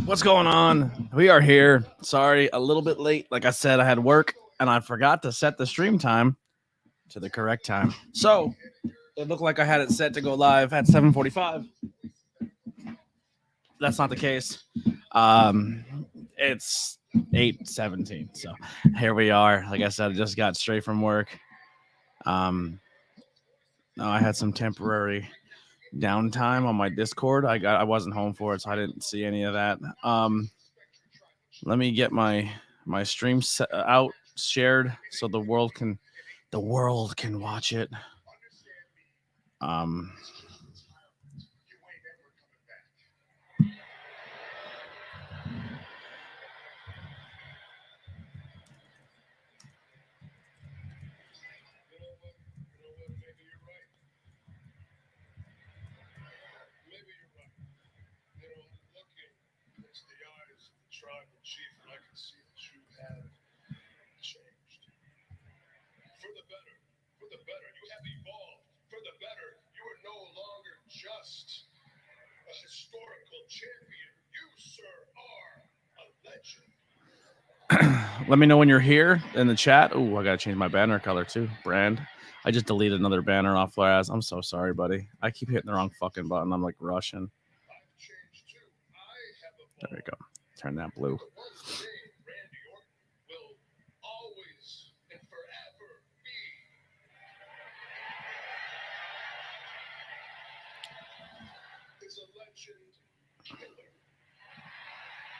What's going on? We are here. Sorry, a little bit late. Like I said, I had work and I forgot to set the stream time to the correct time. So it looked like I had it set to go live at 7:45. That's not the case. Um, it's 8:17. So here we are. Like I said, I just got straight from work. No, I had some temporary downtime on my Discord. I wasn't home for it, so I didn't see any of that. Let me get my stream out shared so the world can watch it. Um, let me know when you're here in the chat. Oh, I gotta change my banner color too. Brand. I just deleted another banner off Flaraz. I'm so sorry, buddy. I keep hitting the wrong fucking button. I'm like rushing. There we go. Turn that blue.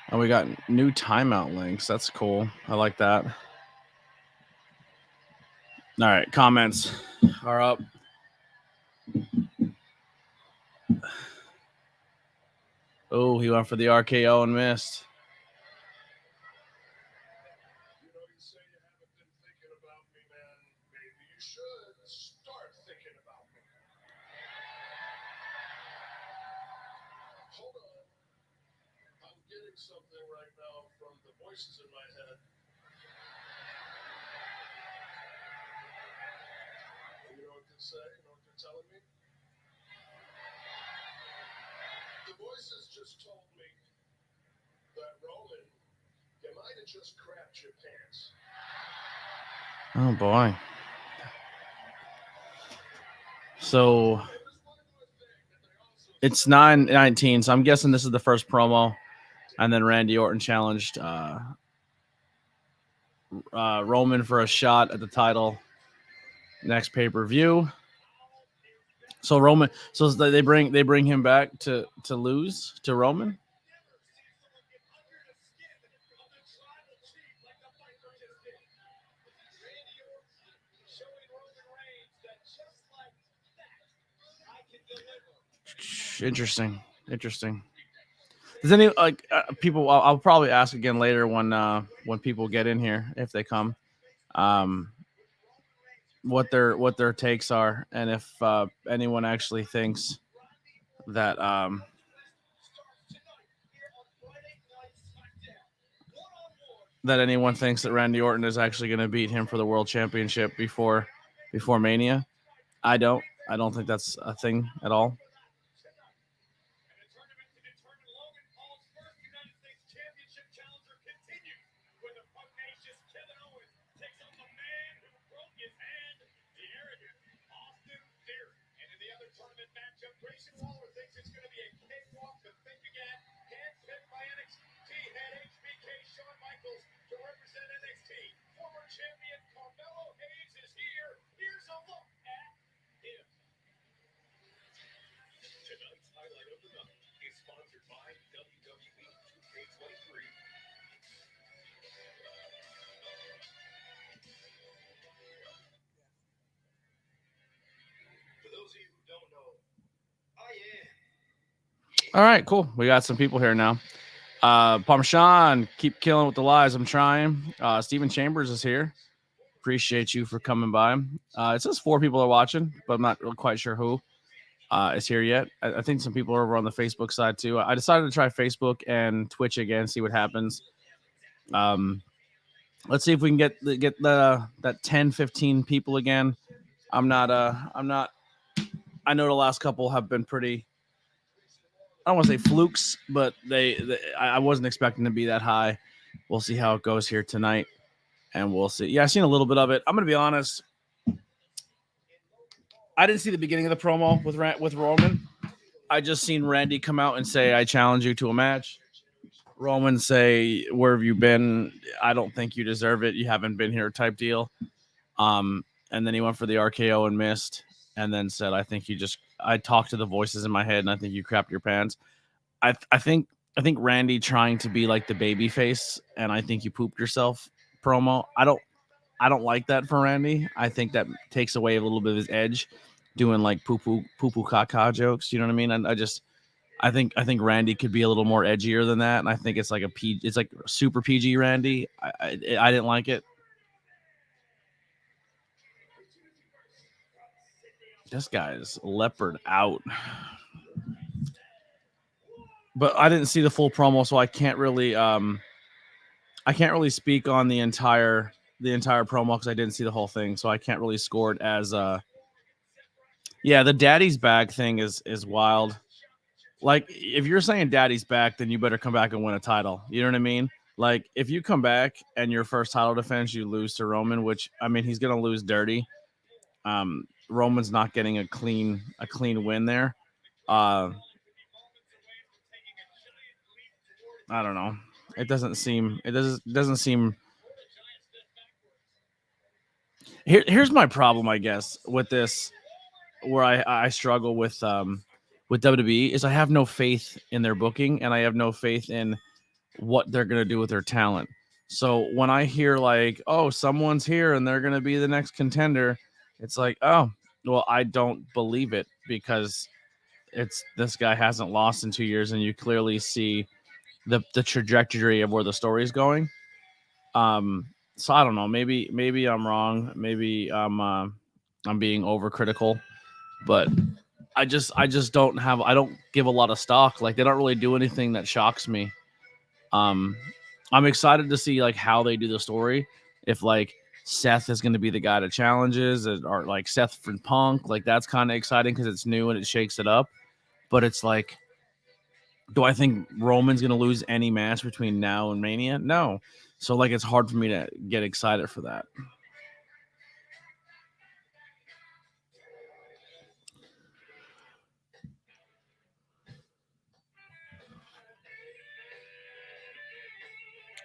Oh, we got new timeout links. That's cool. I like that. All right, comments are up. Oh, he went for the RKO and missed. Oh boy. So it's 9:19. So I'm guessing this is the first promo, and then Randy Orton challenged Roman for a shot at the title next pay-per-view. So Roman, so they bring him back to lose to Roman. Interesting. Does any people? I'll probably ask again later when people get in here if they come, what their takes are, and if anyone actually thinks that anyone thinks that Randy Orton is actually going to beat him for the world championship before Mania. I don't think that's a thing at all. All right, cool. We got some people here now. Parmesan, keep killing with the lies. I'm trying. Steven Chambers is here. Appreciate you for coming by. It says 4 people are watching, but I'm not quite sure who is here yet. I think some people are over on the Facebook side too. I decided to try Facebook and Twitch again, see what happens. Let's see if we can get that 10, 15 people again. I'm not. I know the last couple have been pretty I don't want to say flukes, but I wasn't expecting to be that high. We'll see how it goes here tonight, and we'll see. Yeah, I've seen a little bit of it. I'm gonna be honest. I didn't see the beginning of the promo with Roman. I just seen Randy come out and say, "I challenge you to a match." Roman say, "Where have you been? I don't think you deserve it. You haven't been here," type deal. And then he went for the RKO and missed, and then said, I talked to the voices in my head, and I think you crapped your pants." I think Randy trying to be like the baby face, and I think you pooped yourself promo. I don't like that for Randy. I think that takes away a little bit of his edge, doing like poo poo caca jokes. You know what I mean? And I think Randy could be a little more edgier than that, and I think it's like it's like super PG Randy. I didn't like it. This guy's leopard out, but I didn't see the full promo, so I can't really speak on the entire promo because I didn't see the whole thing, so I can't really score it as yeah, the daddy's bag thing is wild. Like, if you're saying daddy's back, then you better come back and win a title. You know what I mean? Like, if you come back and your first title defense, you lose to Roman, which, I mean, he's gonna lose dirty. Roman's not getting a clean win there. I don't know. It doesn't seem. Here's my problem, I guess, with this, where I struggle with WWE, is I have no faith in their booking, and I have no faith in what they're gonna do with their talent. So when I hear like, oh, someone's here and they're gonna be the next contender, it's like, oh, well, I don't believe it, because this guy hasn't lost in 2 years, and you clearly see the trajectory of where the story is going. So I don't know. Maybe I'm wrong. Maybe I'm being overcritical, but I just I don't give a lot of stock. Like, they don't really do anything that shocks me. I'm excited to see like how they do the story. If like Seth is going to be the guy that challenges, or like Seth from Punk, like that's kind of exciting because it's new and it shakes it up. But it's like, do I think Roman's going to lose any match between now and Mania? No. So like, it's hard for me to get excited for that.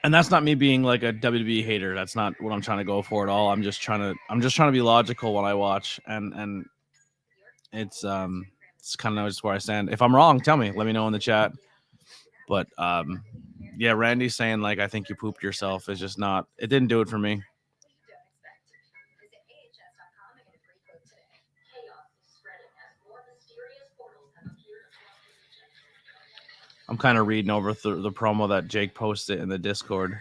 And that's not me being like a WWE hater. That's not what I'm trying to go for at all. I'm just trying to be logical when I watch, and it's kind of just where I stand. If I'm wrong, tell me. Let me know in the chat. But yeah, Randy saying like, I think you pooped yourself is just not. It didn't do it for me. I'm kind of reading over the promo that Jake posted in the Discord.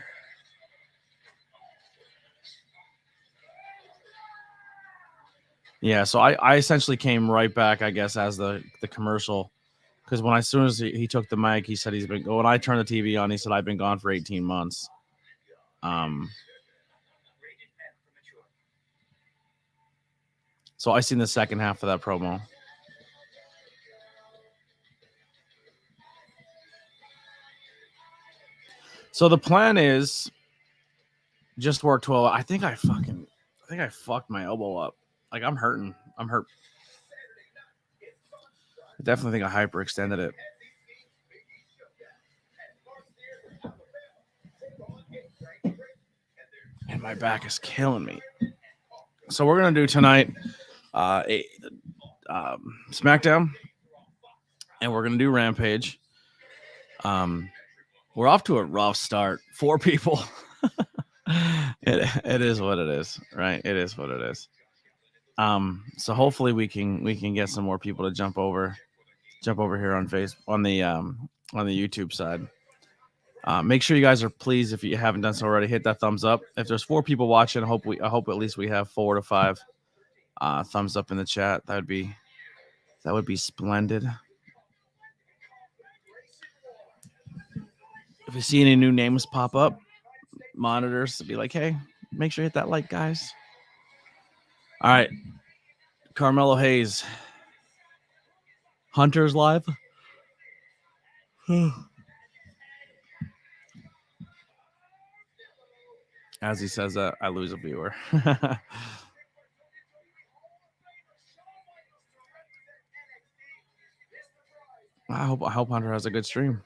Yeah, so I essentially came right back, I guess, as the commercial, because as soon as he took the mic, he said when I turned the TV on, he said, I've been gone for 18 months. So I seen the second half of that promo. So the plan is just work 12. I think I fucked my elbow up. Like, I'm hurting. I'm hurt. I definitely think I hyperextended it. And my back is killing me. So we're gonna do tonight Smackdown, and we're gonna do Rampage. We're off to a rough start. 4 people. It is what it is, right? It is what it is. So hopefully we can get some more people to jump over here on on the YouTube side. Make sure you guys are, please, if you haven't done so already, hit that thumbs up. If there's 4 people watching, I hope at least we have 4 to 5 thumbs up in the chat. That would be splendid. If you see any new names pop up, monitors to be like, hey, make sure you hit that like, guys. All right, Carmelo Hayes, Hunter's live. As he says that, I lose a viewer. I hope Hunter has a good stream.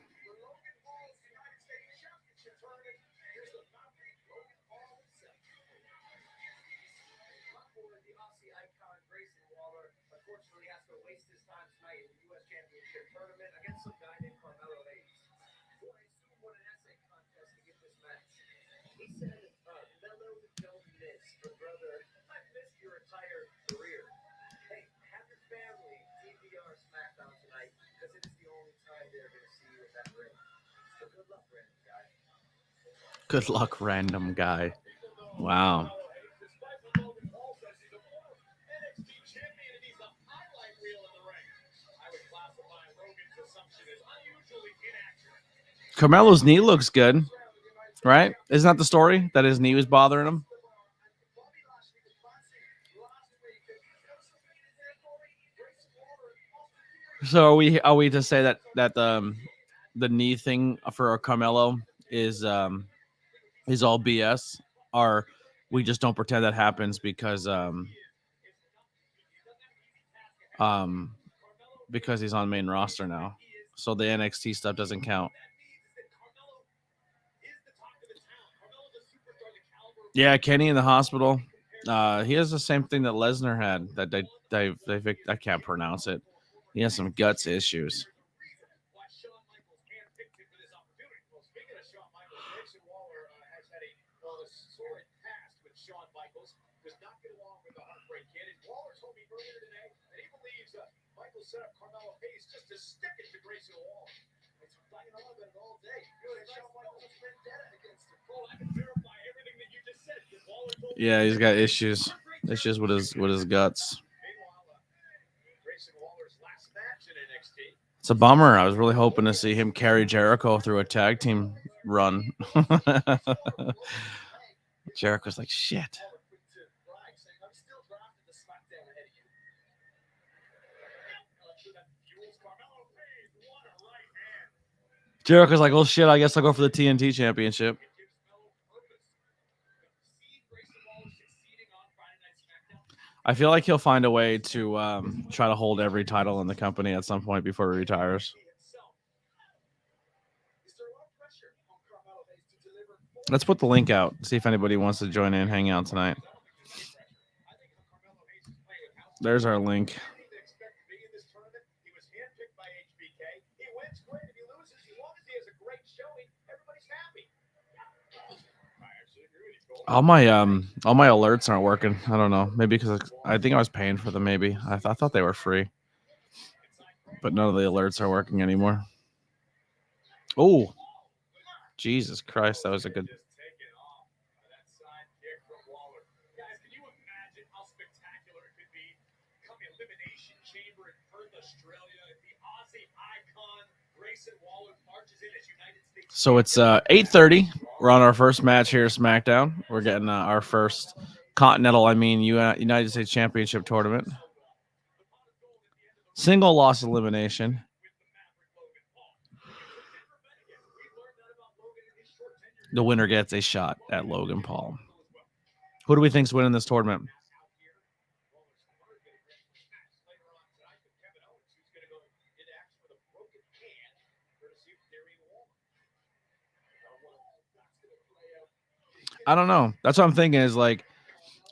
Good luck, random guy. Wow. Carmelo's knee looks good, right? Isn't that the story that his knee was bothering him? So are we to say that the knee thing for Carmelo is all BS, or we just don't pretend that happens because because he's on main roster now, so the NXT stuff doesn't count. Yeah, Kenny in the hospital. He has the same thing that Lesnar had. That they I can't pronounce it. He has some guts issues. Yeah, he's got issues with his guts. It's a bummer. I was really hoping to see him carry Jericho through a tag team run. Jericho's like, shit. Jericho's like, oh shit, I guess I'll go for the TNT championship. I feel like he'll find a way to try to hold every title in the company at some point before he retires. Let's put the link out. See if anybody wants to join in, hang out tonight. There's our link. All my alerts aren't working. I don't know. Maybe because I think I was paying for them. Maybe I thought they were free, but none of the alerts are working anymore. Oh, Jesus Christ, that was a good. So it's 8:30. We're on our first match here, Smackdown. We're getting our first Continental, United States Championship tournament. Single loss elimination. The winner gets a shot at Logan Paul. Who do we think's winning this tournament? I don't know. That's what I'm thinking. Is like,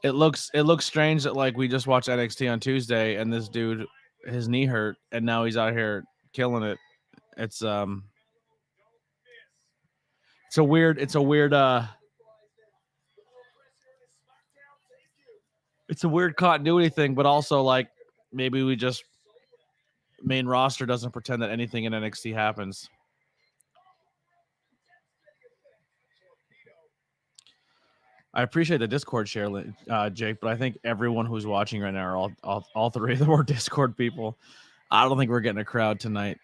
it looks strange that like we just watched NXT on Tuesday and this dude, his knee hurt, and now he's out here killing it. It's a weird it's a weird continuity thing, but also like maybe we just main roster doesn't pretend that anything in NXT happens. I appreciate the Discord share, Jake, but I think everyone who's watching right now are all three of them are Discord people. I don't think we're getting a crowd tonight.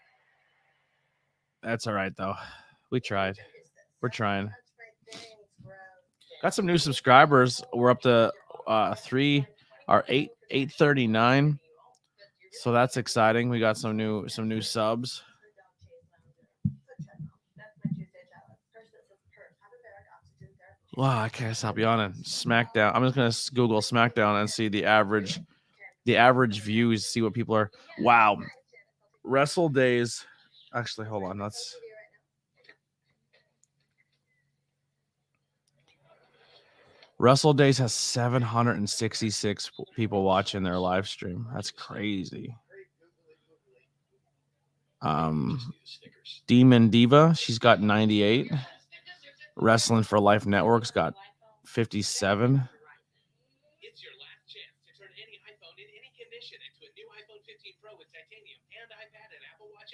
That's all right though. We tried. We're trying. Got some new subscribers. We're up to 839. So that's exciting. We got some new subs. Wow, I can't stop yawning. Smackdown. I'm just gonna Google Smackdown and see the average views. See what people are. Wow, Wrestle Days. Actually, hold on. Let's. Wrestle Days has 766 people watching their live stream. That's crazy. Demon Diva, she's got 98. Wrestling for Life Network's got 57.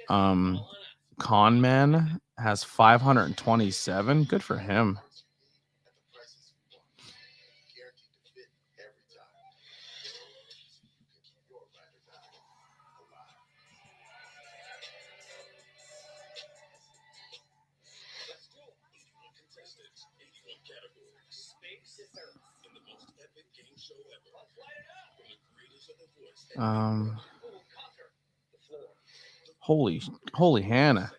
Con Man has 527. Good for him. Holy Hannah.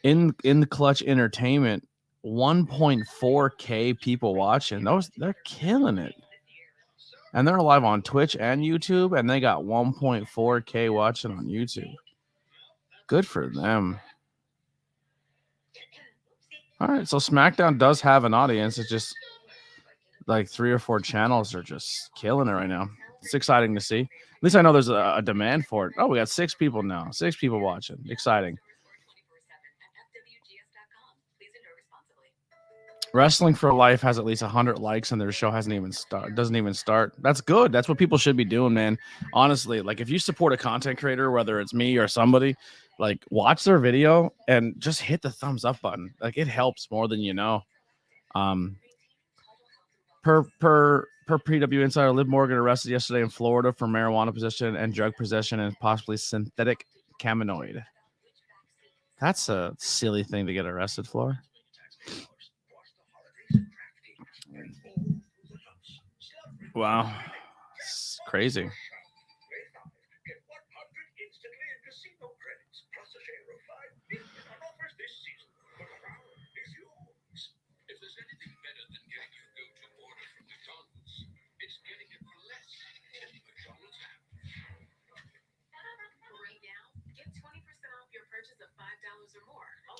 In the Clutch Entertainment, 1.4K people watching. They're killing it. And they're live on Twitch and YouTube, and they got 1.4K watching on YouTube. Good for them. All right, so SmackDown does have an audience. It's just like 3 or 4 channels are just killing it right now. It's exciting to see. At least I know there's a demand for it. Oh, we got 6 people now. 6 people watching. Exciting. Wrestling for Life has at least 100 likes, and their show doesn't even start. That's good. That's what people should be doing, man. Honestly, like if you support a content creator, whether it's me or somebody, like watch their video and just hit the thumbs up button. Like it helps more than you know. Per PW Insider, Liv Morgan arrested yesterday in Florida for marijuana possession and drug possession and possibly synthetic cannabinoid. That's a silly thing to get arrested for. Wow, it's crazy.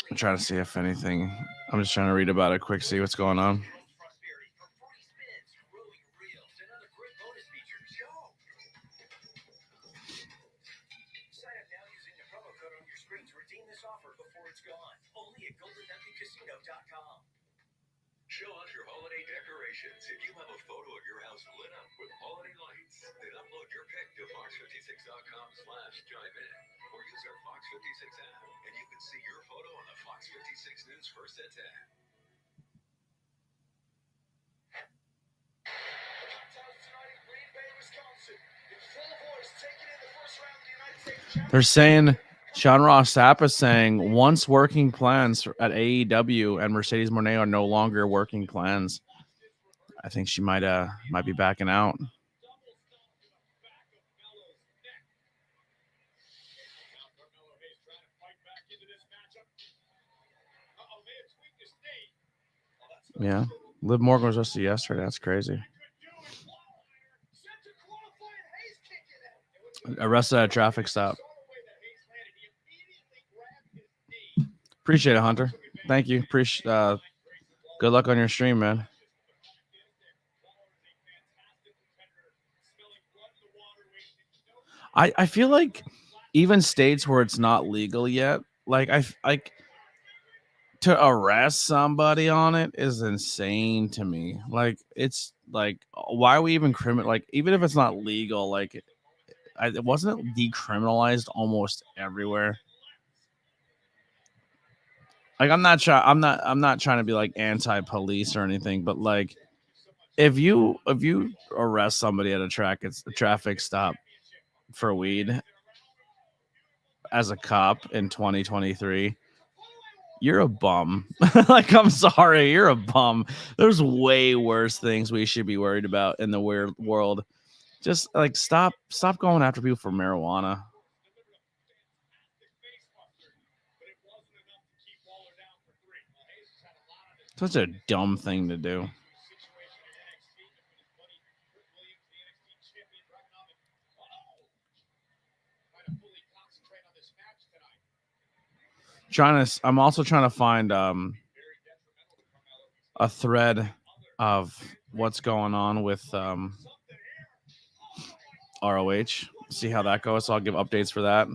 I'm trying to see if anything. I'm just trying to read about it quick, see what's going on. Show off your holiday decorations. If you have a photo of your house lit up with holiday lights, then upload your pic to fox56.com/jivein or use our Fox 56 app, and you can see your photo on the Fox 56 News First Hit tab. They're saying Sean Ross Sapp is saying once working plans at AEW and Mercedes Moné are no longer working plans. I think she might be backing out. Yeah, Liv Morgan was arrested yesterday. That's crazy. Arrested at a traffic stop. Appreciate it, Hunter. Thank you. Appreciate. Good luck on your stream, man. I feel like even states where it's not legal yet, like to arrest somebody on it is insane to me. Like it's like why are we even like even if it's not legal, like it wasn't decriminalized almost everywhere. Like I'm not trying to be like anti-police or anything, but like if you arrest somebody at a traffic stop for weed as a cop in 2023, you're a bum. Like I'm sorry, you're a bum. There's way worse things we should be worried about in the weird world. Just like stop going after people for marijuana. Such a dumb thing to do. I'm also trying to find a thread of what's going on with ROH. See how that goes. So I'll give updates for that.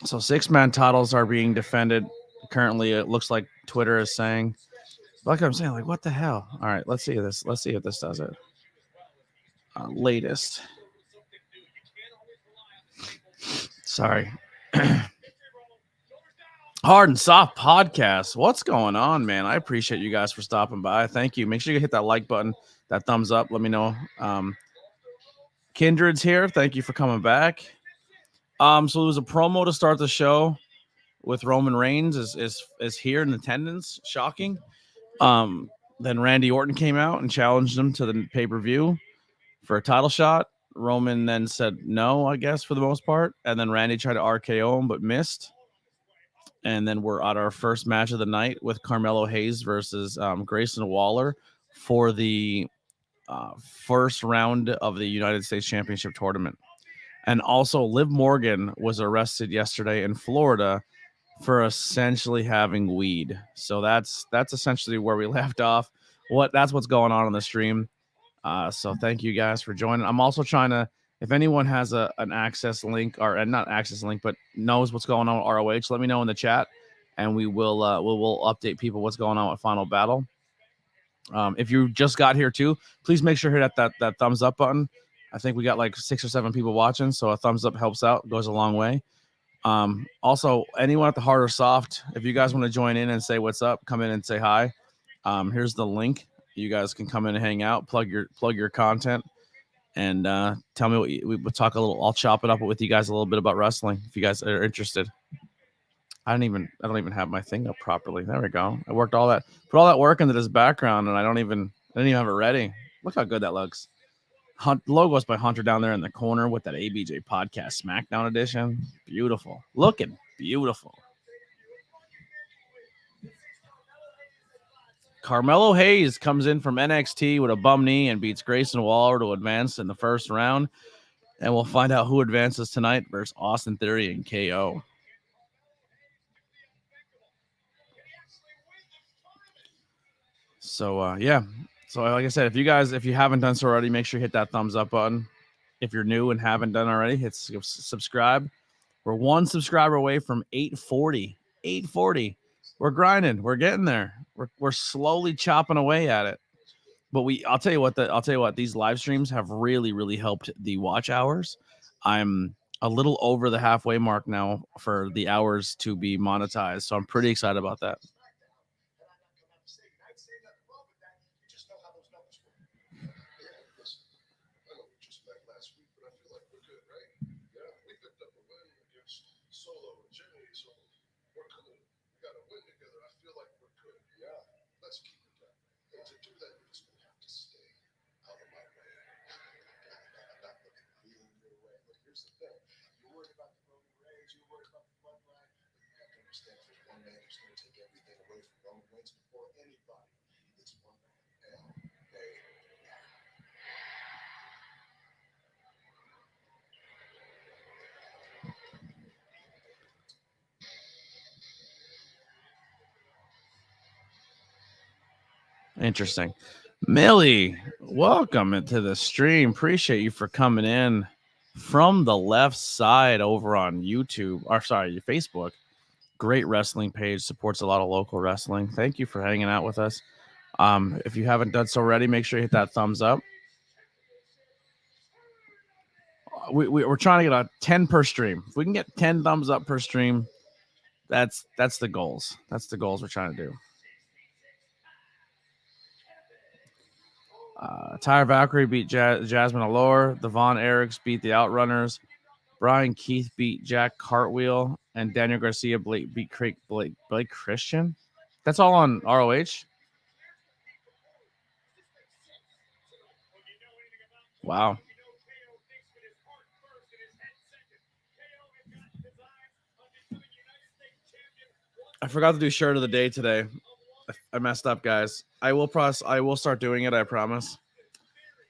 So 6-man titles are being defended currently. It looks like Twitter is saying, like I'm saying, like what the hell? All right, let's see this. Let's see if this does it. Latest. Sorry. Hard and Soft Podcast. What's going on, man? I appreciate you guys for stopping by. Thank you. Make sure you hit that like button, that thumbs up. Let me know. Kindred's here. Thank you for coming back. So there was a promo to start the show with Roman Reigns is here in attendance. Shocking. Then Randy Orton came out and challenged him to the pay-per-view for a title shot. Roman then said no, I guess, for the most part. And then Randy tried to RKO him, but missed. And then we're at our first match of the night with Carmelo Hayes versus Grayson Waller for the first round of the United States Championship tournament. And also, Liv Morgan was arrested yesterday in Florida for essentially having weed. So that's essentially where we left off. That's what's going on the stream. So thank you guys for joining. I'm also trying to, if anyone has an access link or not access link, but knows what's going on with ROH, let me know in the chat, and we'll update people what's going on with Final Battle. If you just got here too, please make sure to hit that thumbs up button. I think we got like 6 or 7 people watching, so a thumbs up helps out, goes a long way. Also, anyone at the Hard or Soft, if you guys want to join in and say what's up, come in and say hi. Here's the link. You guys can come in and hang out, plug your content, and tell me what we'll talk a little. I'll chop it up with you guys a little bit about wrestling if you guys are interested. I don't even have my thing up properly. There we go. I put all that work into this background, and I didn't even have it ready. Look how good that looks. Logos by Hunter down there in the corner with that ABJ podcast Smackdown edition. Beautiful. Looking beautiful. Carmelo Hayes comes in from NXT with a bum knee and beats Grayson Waller to advance in the first round. And we'll find out who advances tonight versus Austin Theory and KO. So, yeah. So, like I said, if you haven't done so already, make sure you hit that thumbs up button. If you're new and haven't done already, hit subscribe. We're 1 subscriber away from 840. 840. We're grinding. We're getting there. We're slowly chopping away at it. But I'll tell you what, these live streams have really, really helped the watch hours. I'm a little over the halfway mark now for the hours to be monetized. So I'm pretty excited about that. Interesting. Millie, welcome into the stream. Appreciate you for coming in from the left side over on YouTube, or sorry, Facebook. Great wrestling page, supports a lot of local wrestling. Thank you for hanging out with us. If you haven't done so already, make sure you hit that thumbs up. We're trying to get a 10 per stream. If we can get 10 thumbs up per stream, that's the goals. That's the goals we're trying to do. Tyra Valkyrie beat Jasmine Allure. The Von Erichs beat the Outrunners. Brian Keith beat Jack Cartwheel. And Daniel Garcia beat Blake Christian. That's all on ROH. Wow. I forgot to do shirt of the day today. I messed up, guys. I will start doing it. I promise.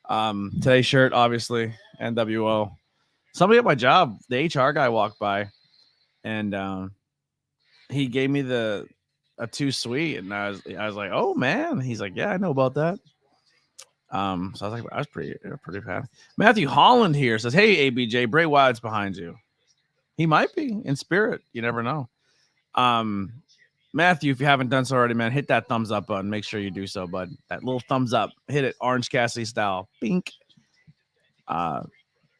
Today's shirt, obviously, NWO. Somebody at my job, the HR guy walked by, and he gave me a too sweet, and I was like, oh man. He's like, yeah, I know about that. So I was like, I was pretty bad. Matthew Holland here says, hey ABJ, Bray Wyatt's behind you. He might be in spirit. You never know. Matthew, if you haven't done so already, man, hit that thumbs up button. Make sure you do so, bud. That little thumbs up. Hit it Orange Cassidy style. Bink.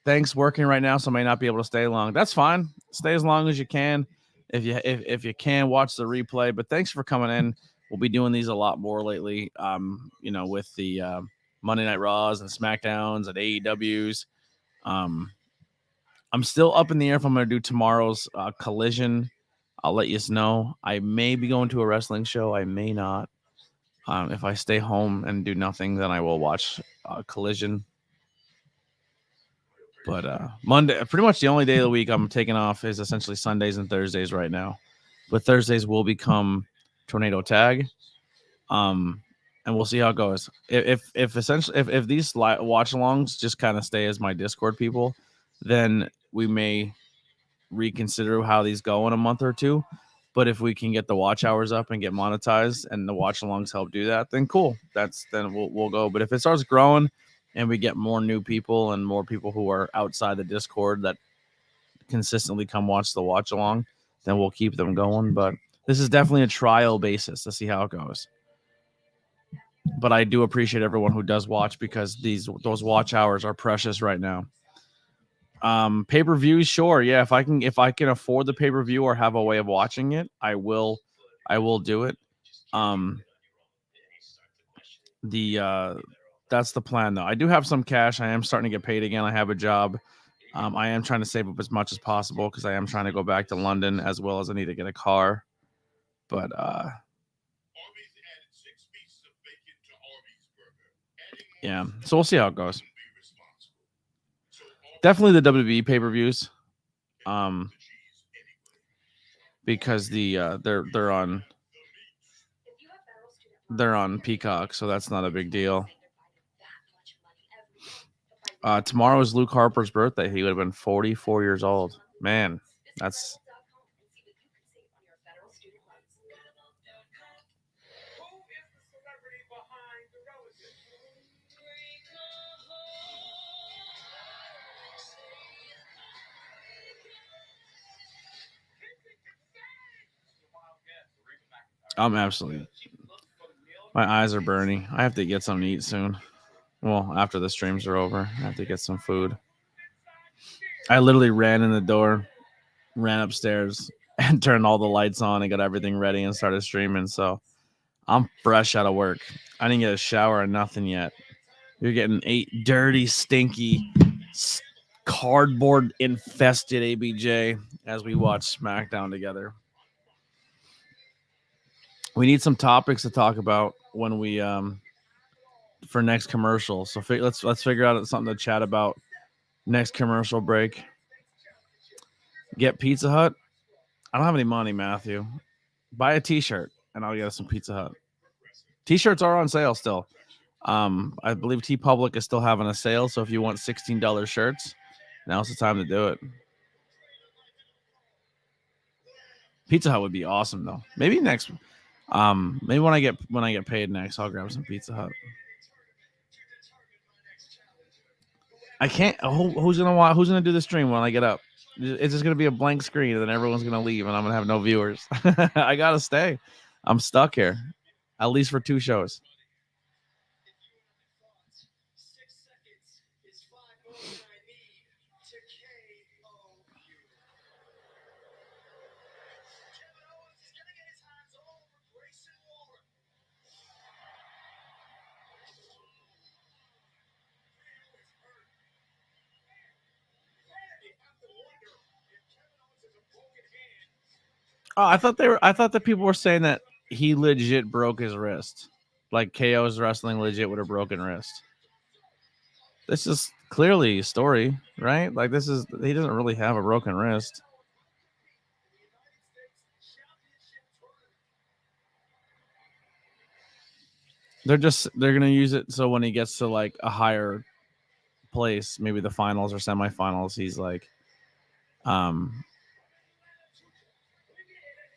Thanks working right now, so I may not be able to stay long. That's fine. Stay as long as you can. If you can, watch the replay. But thanks for coming in. We'll be doing these a lot more lately. With the Monday Night Raws and Smackdowns and AEWs. I'm still up in the air if I'm going to do tomorrow's Collision. I'll let you know. I may be going to a wrestling show. I may not. If I stay home and do nothing, then I will watch Collision. But Monday, pretty much the only day of the week I'm taking off is essentially Sundays and Thursdays right now. But Thursdays will become Tornado Tag. And we'll see how it goes. If these watch-alongs just kind of stay as my Discord people, then we may reconsider how these go in a month or two. But if we can get the watch hours up and get monetized and the watch-alongs help do that, then cool. Then we'll go. But if it starts growing and we get more new people and more people who are outside the Discord that consistently come watch the watch-along, then we'll keep them going. But this is definitely a trial basis to see how it goes. But I do appreciate everyone who does watch because those watch hours are precious right now. Pay-per-views, sure. Yeah, if I can afford the pay-per-view or have a way of watching it, I will do it. That's the plan though. I do have some cash. I am starting to get paid again. I have a job. I am trying to save up as much as possible because I am trying to go back to London as well as I need to get a car. But yeah, so we'll see how it goes. Definitely the WWE pay-per-views. Because they're on Peacock, so that's not a big deal. Tomorrow is Luke Harper's birthday. He would have been 44 years old. Man, that's I'm absolutely. My eyes are burning. I have to get something to eat soon. Well, after the streams are over, I have to get some food. I literally ran in the door, ran upstairs, and turned all the lights on and got everything ready and started streaming. So I'm fresh out of work. I didn't get a shower or nothing yet. You're getting 8 dirty, stinky, cardboard infested ABJ as we watch Smackdown together. We need some topics to talk about when we for next commercial. So let's figure out something to chat about next commercial break. Get Pizza Hut. I don't have any money, Matthew. Buy a T-shirt and I'll get us some Pizza Hut. T-shirts are on sale still. I believe TeePublic is still having a sale. So if you want $16 shirts, now's the time to do it. Pizza Hut would be awesome though. Maybe next. Maybe when I get paid next, I'll grab some Pizza Hut. I can't. Who's gonna do the stream when I get up? It's just gonna be a blank screen, and then everyone's gonna leave, and I'm gonna have no viewers. I gotta stay. I'm stuck here, at least for 2 shows. Oh, I thought that people were saying that he legit broke his wrist. Like KO's wrestling legit with a broken wrist. This is clearly a story, right? Like he doesn't really have a broken wrist. They're gonna use it so when he gets to like a higher place, maybe the finals or semifinals, he's like, um,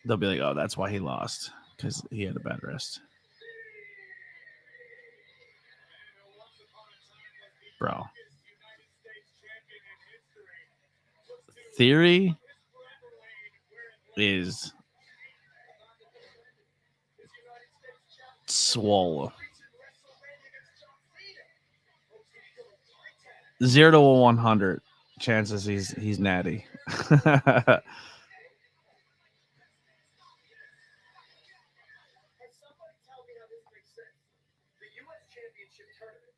they'll be like, oh, that's why he lost because he had a bad wrist, bro. Theory is swole. 0 to 100 chances he's natty. The U.S. Championship Tournament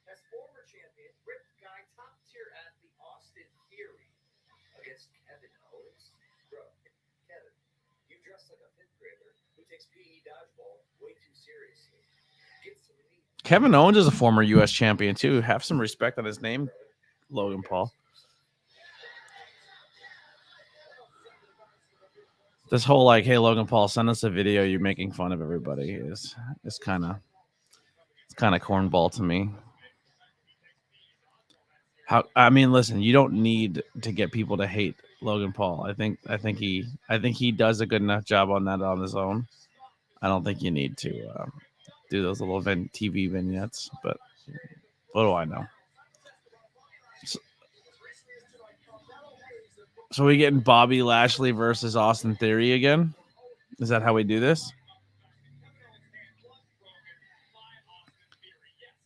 has former champion Rick Guy top tier athlete Austin Theory against Kevin Owens. Bro, Kevin, you dress like a fifth grader who takes PE dodgeball way too seriously. Get some meat. Kevin Owens is a former U.S. champion too. Have some respect on his name, Logan Paul. This whole like, hey Logan Paul, send us a video you making fun of everybody is kind of cornball to me. How I mean, listen, you don't need to get people to hate Logan Paul. I think he does a good enough job on that on his own. I don't think you need to do those little TV vignettes. But what do I know? So we getting Bobby Lashley versus Austin Theory again? Is that how we do this?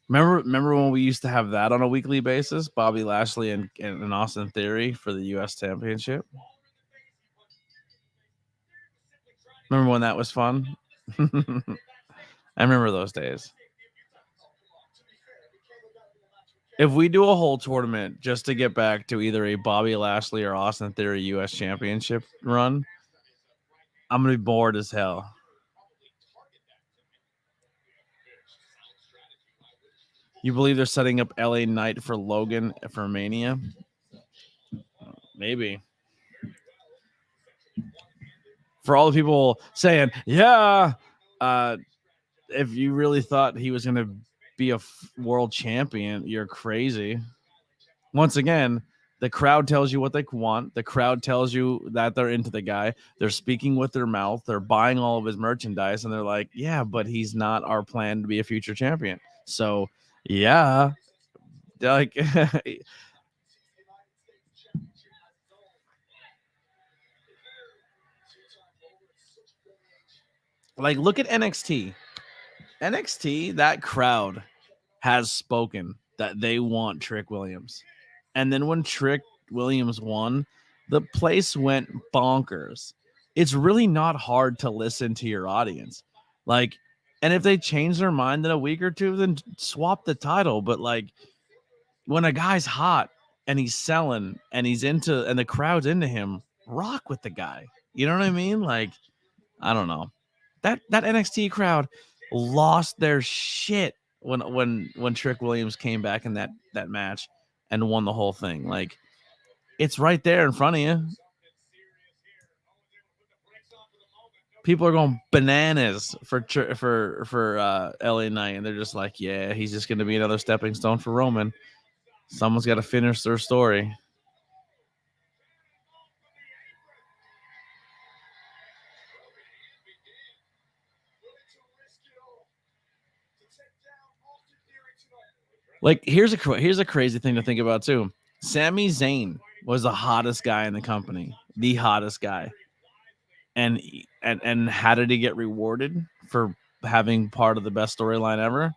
Remember when we used to have that on a weekly basis? Bobby Lashley and Austin Theory for the U.S. Championship. Remember when that was fun? I remember those days. If we do a whole tournament just to get back to either a Bobby Lashley or Austin Theory U.S. Championship run, I'm gonna be bored as hell. You believe they're setting up LA Knight for Logan for Mania? Maybe. For all the people saying, yeah, if you really thought he was going to be a world champion, you're crazy. Once again, the crowd tells you what they want. The crowd tells you that they're into the guy. They're speaking with their mouth. They're buying all of his merchandise. And they're like, yeah, but he's not our plan to be a future champion. So, yeah. Like, like, look at NXT. NXT, that crowd has spoken that they want Trick Williams. And then when Trick Williams won, the place went bonkers. It's really not hard to listen to your audience. Like, and if they change their mind in a week or two, then swap the title. But like, when a guy's hot and he's selling and he's into and the crowd's into him, rock with the guy. You know what I mean? Like, I don't know. That NXT crowd lost their shit when Trick Williams came back in that match and won the whole thing. Like, it's right there in front of you. People are going bananas for LA Knight, and they're just like, yeah, he's just going to be another stepping stone for Roman. Someone's got to finish their story. Like, here's a crazy thing to think about too. Sami Zayn was the hottest guy in the company, the hottest guy. And how did he get rewarded for having part of the best storyline ever?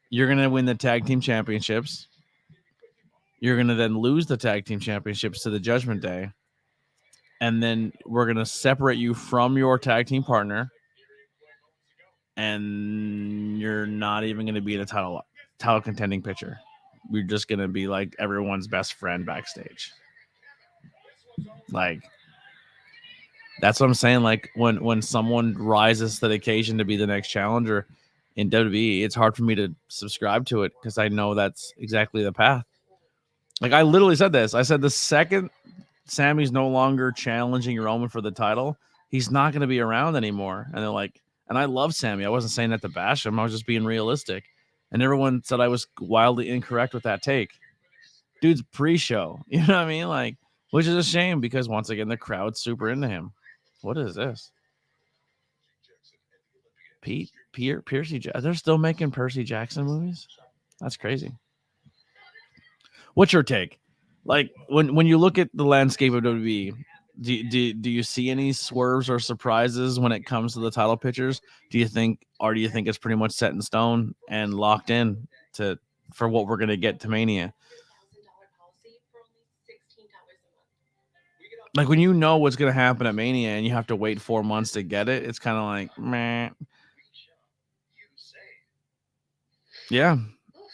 You're going to win the tag team championships. You're going to then lose the tag team championships to the Judgment Day. And then we're going to separate you from your tag team partner. And you're not even going to be in a title contending picture. We're just going to be like everyone's best friend backstage. Like, that's what I'm saying. Like, when someone rises to the occasion to be the next challenger in WWE, it's hard for me to subscribe to it because I know that's exactly the path. Like, I literally said this. I said the second Sammy's no longer challenging Roman for the title, he's not going to be around anymore. And they're like, And I love Sammy. I wasn't saying that to bash him. I was just being realistic. And everyone said I was wildly incorrect with that take. Dude's pre-show. You know what I mean? Like, which is a shame because once again, the crowd's super into him. What is this? Percy Jackson. They're still making Percy Jackson movies? That's crazy. What's your take? Like when you look at the landscape of WWE, do you see any swerves or surprises when it comes to the title pictures? Do you think it's pretty much set in stone and locked in for what we're gonna get to Mania? Like when you know what's gonna happen at Mania and you have to wait 4 months to get it, it's kind of like meh. Yeah,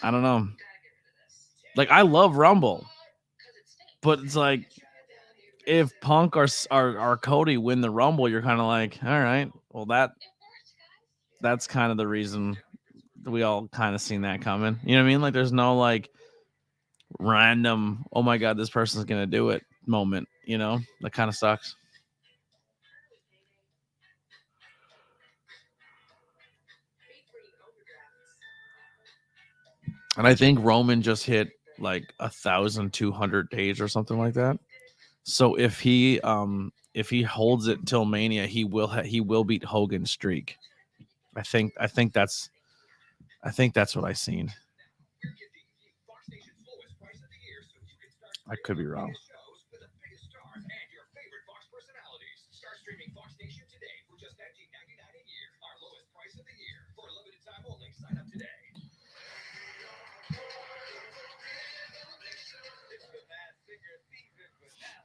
I don't know. Like I love Rumble, but it's like if Punk or Cody win the Rumble, you're kind of like, all right, well that's kind of the reason we all kind of seen that coming. You know what I mean? Like there's no like random, oh my god, this person's gonna do it moment. You know, that kind of sucks. And I think Roman just hit like 1,200 days or something like that. So if he holds it till Mania, he will beat Hogan's streak. I think that's what I seen. I could be wrong.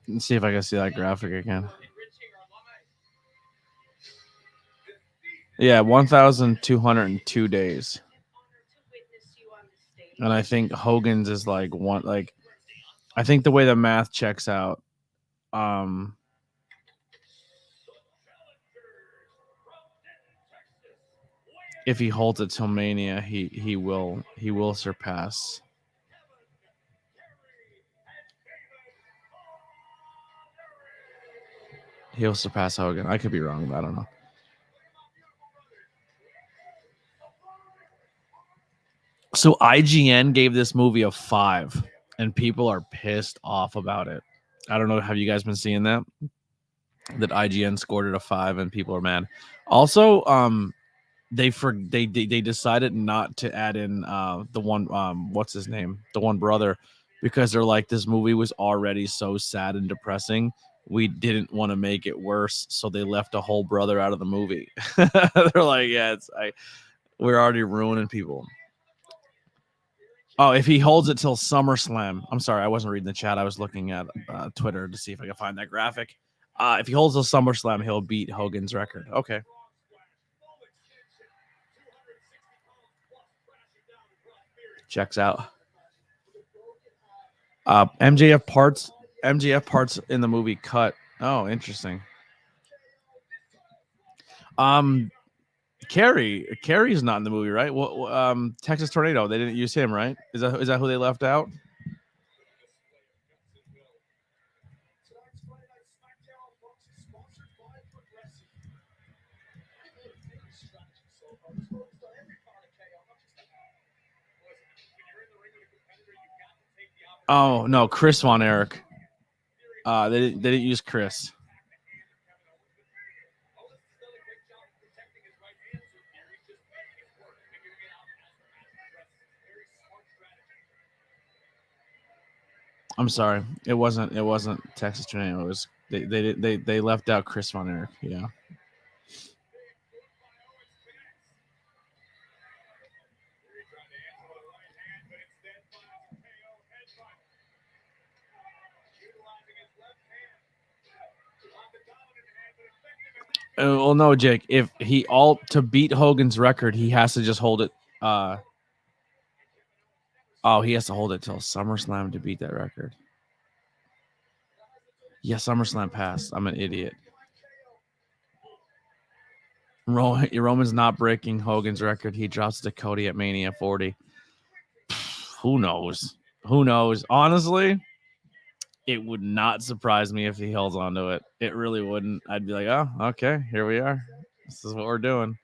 Let's see if I can see that graphic again. Yeah, 1,202 days. And I think Hogan's is like one like I think the way the math checks out, if he holds it till Mania, he will surpass. He'll surpass Hogan. I could be wrong, but I don't know. So IGN gave this movie a 5, and people are pissed off about it. I don't know. Have you guys been seeing that? That IGN scored it a 5, and people are mad. Also, they decided not to add in the one what's his name, the one brother, because they're like this movie was already so sad and depressing. We didn't want to make it worse, so they left a whole brother out of the movie. They're like, yeah, we're already ruining people. Oh, if he holds it till SummerSlam. I'm sorry, I wasn't reading the chat. I was looking at Twitter to see if I could find that graphic. If he holds till SummerSlam, he'll beat Hogan's record. Okay. Checks out. MJF parts in the movie cut. Oh, interesting. Carrie's not in the movie, right? Well, Texas Tornado, they didn't use him, right? Is that who they left out? Oh no, Chris Von Erich. They didn't use Chris. I'm sorry, it wasn't Texas Tornado. It was they left out Chris Von Erich. Yeah. Well, no, Jake. If he to beat Hogan's record, he has to just hold it. He has to hold it till SummerSlam to beat that record. Yeah, SummerSlam passed. I'm an idiot. Roman's not breaking Hogan's record. He drops to Cody at Mania 40. Who knows? Who knows? Honestly, it would not surprise me if he held on to it. It really wouldn't. I'd be like, oh, okay, here we are. This is what we're doing.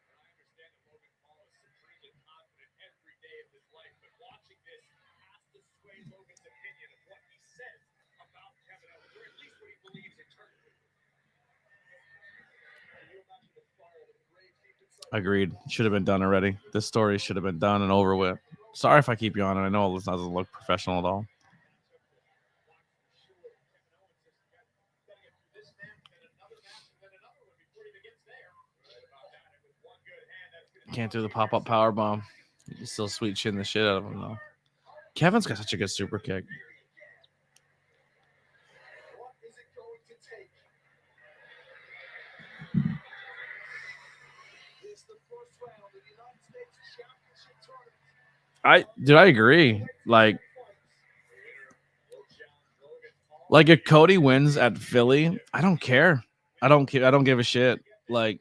Agreed. Should have been done already. This story should have been done and over with. Sorry if I keep you on. I know this doesn't look professional at all. Can't do the pop-up power bomb. You still sweet chin the shit out of him though. Kevin's got such a good super kick. I agree. Like if Cody wins at Philly, I don't care. I don't care. I don't give a shit. Like,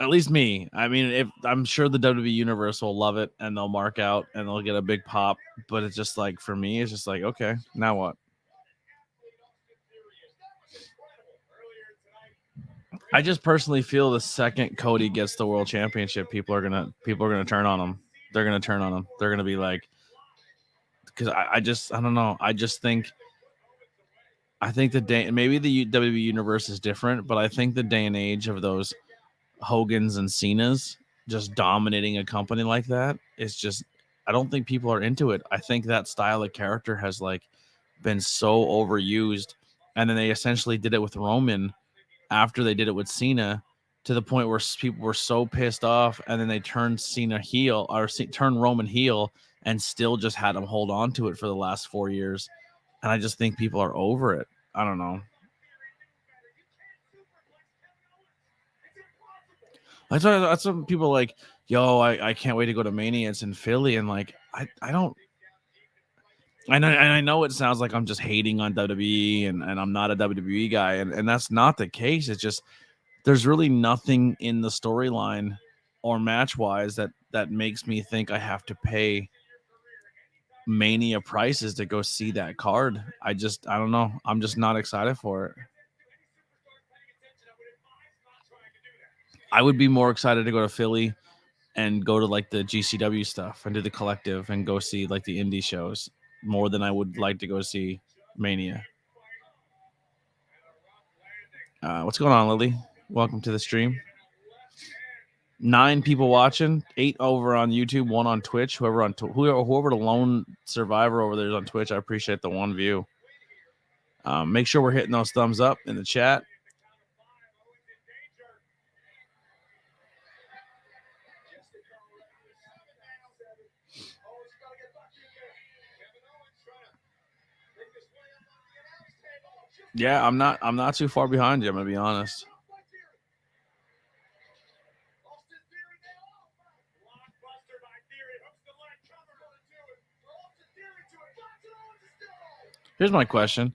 at least me. I mean, if I'm sure the WWE universe will love it and they'll mark out and they'll get a big pop. But it's just like for me, it's just like, okay, now what? I just personally feel the second Cody gets the world championship, people are gonna turn on him. They're gonna turn on him. They're gonna be like, because I don't know. I think the day, maybe the WWE universe is different, but I think the day and age of those Hogans and Cenas just dominating a company like that is just, I don't think people are into it. I think that style of character has like been so overused, and then they essentially did it with Roman after they did it with Cena, to the point where people were so pissed off, and then they turned Cena heel or turned Roman heel, and still just had him hold on to it for the last 4 years. And I just think people are over it. I don't know. That's what people are like, yo, I can't wait to go to Mania. It's in Philly. And like, I don't. I know it sounds like I'm just hating on WWE and I'm not a WWE guy. And that's not the case. It's just, there's really nothing in the storyline or match wise that makes me think I have to pay Mania prices to go see that card. I don't know. I'm just not excited for it. I would be more excited to go to Philly and go to like the GCW stuff and do the collective and go see like the indie shows more than I would like to go see Mania. What's going on, Lily? Welcome to the stream. 9 people watching, 8 over on YouTube, 1 on Twitch. Whoever the lone survivor over there is on Twitch, I appreciate the 1 view. Make sure we're hitting those thumbs up in the chat. Yeah, I'm not too far behind you, I'm gonna be honest. Here's my question.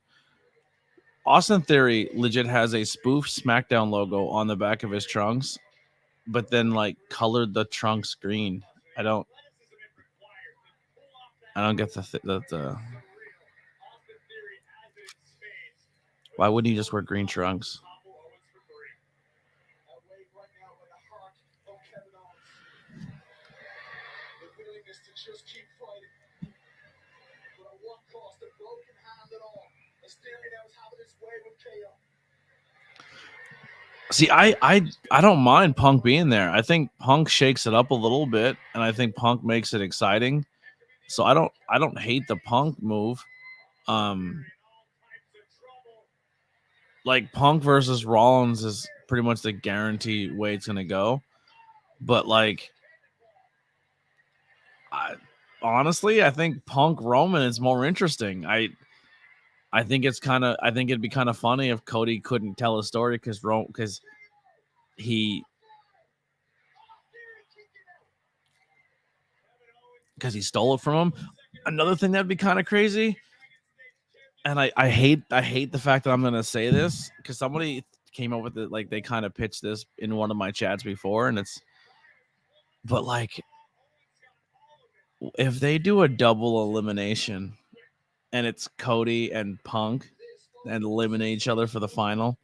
Austin Theory legit has a spoof Smackdown logo on the back of his trunks, but then like colored the trunks green. I don't get the why wouldn't you just wear green trunks? See, I don't mind Punk being there. I think Punk shakes it up a little bit, and I think Punk makes it exciting. So I don't hate the Punk move. Like Punk versus Rollins is pretty much the guaranteed way it's gonna go. But like, honestly, I think Punk Roman is more interesting. I think it'd be kind of funny if Cody couldn't tell a story because he stole it from him. Another thing that'd be kind of crazy, and I hate the fact that I'm gonna say this because somebody came up with it, like they kind of pitched this in one of my chats before, but like if they do a double elimination and it's Cody and Punk and eliminate each other for the final,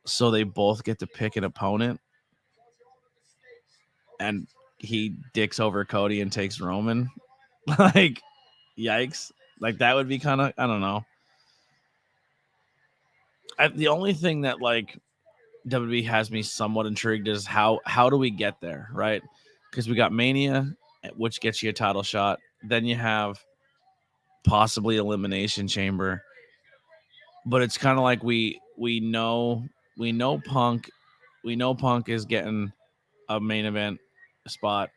so they both get to pick an opponent, and he dicks over Cody and takes Roman. Like, Yikes! Like that would be kind of, I don't know. The only thing that like WWE has me somewhat intrigued is how do we get there, right? Because we got Mania, which gets you a title shot. Then you have possibly Elimination Chamber, but it's kind of like we know Punk is getting a main event spot,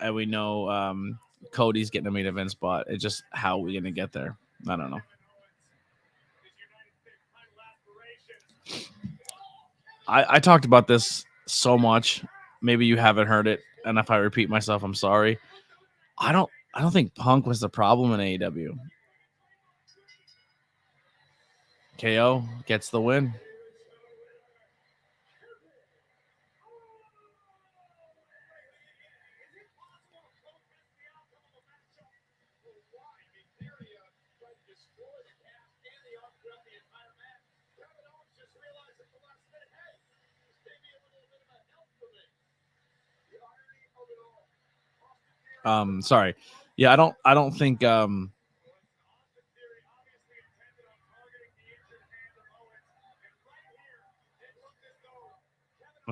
and we know Cody's getting a main event spot. It's just how we gonna get there. I don't know. I talked about this so much. Maybe you haven't heard it, and if I repeat myself, I'm sorry. I don't think Punk was the problem in AEW. KO gets the win. Sorry. Yeah, I don't think I'm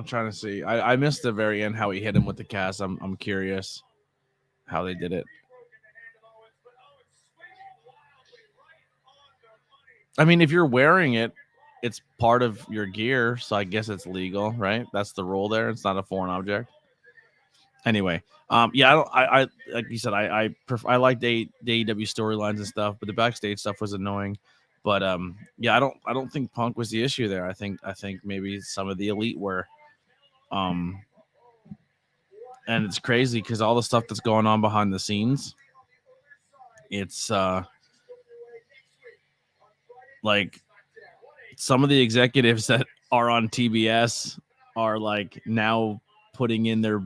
trying to see. I missed the very end how he hit him with the cast. I'm curious how they did it. I mean, if you're wearing it, it's part of your gear, so I guess it's legal, right? That's the rule there. It's not a foreign object. Anyway, yeah, I like you said, I like the AEW storylines and stuff, but the backstage stuff was annoying. But yeah, I don't think Punk was the issue there. I think maybe some of the elite were. Um, and it's crazy because all the stuff that's going on behind the scenes, it's like some of the executives that are on TBS are like now putting in their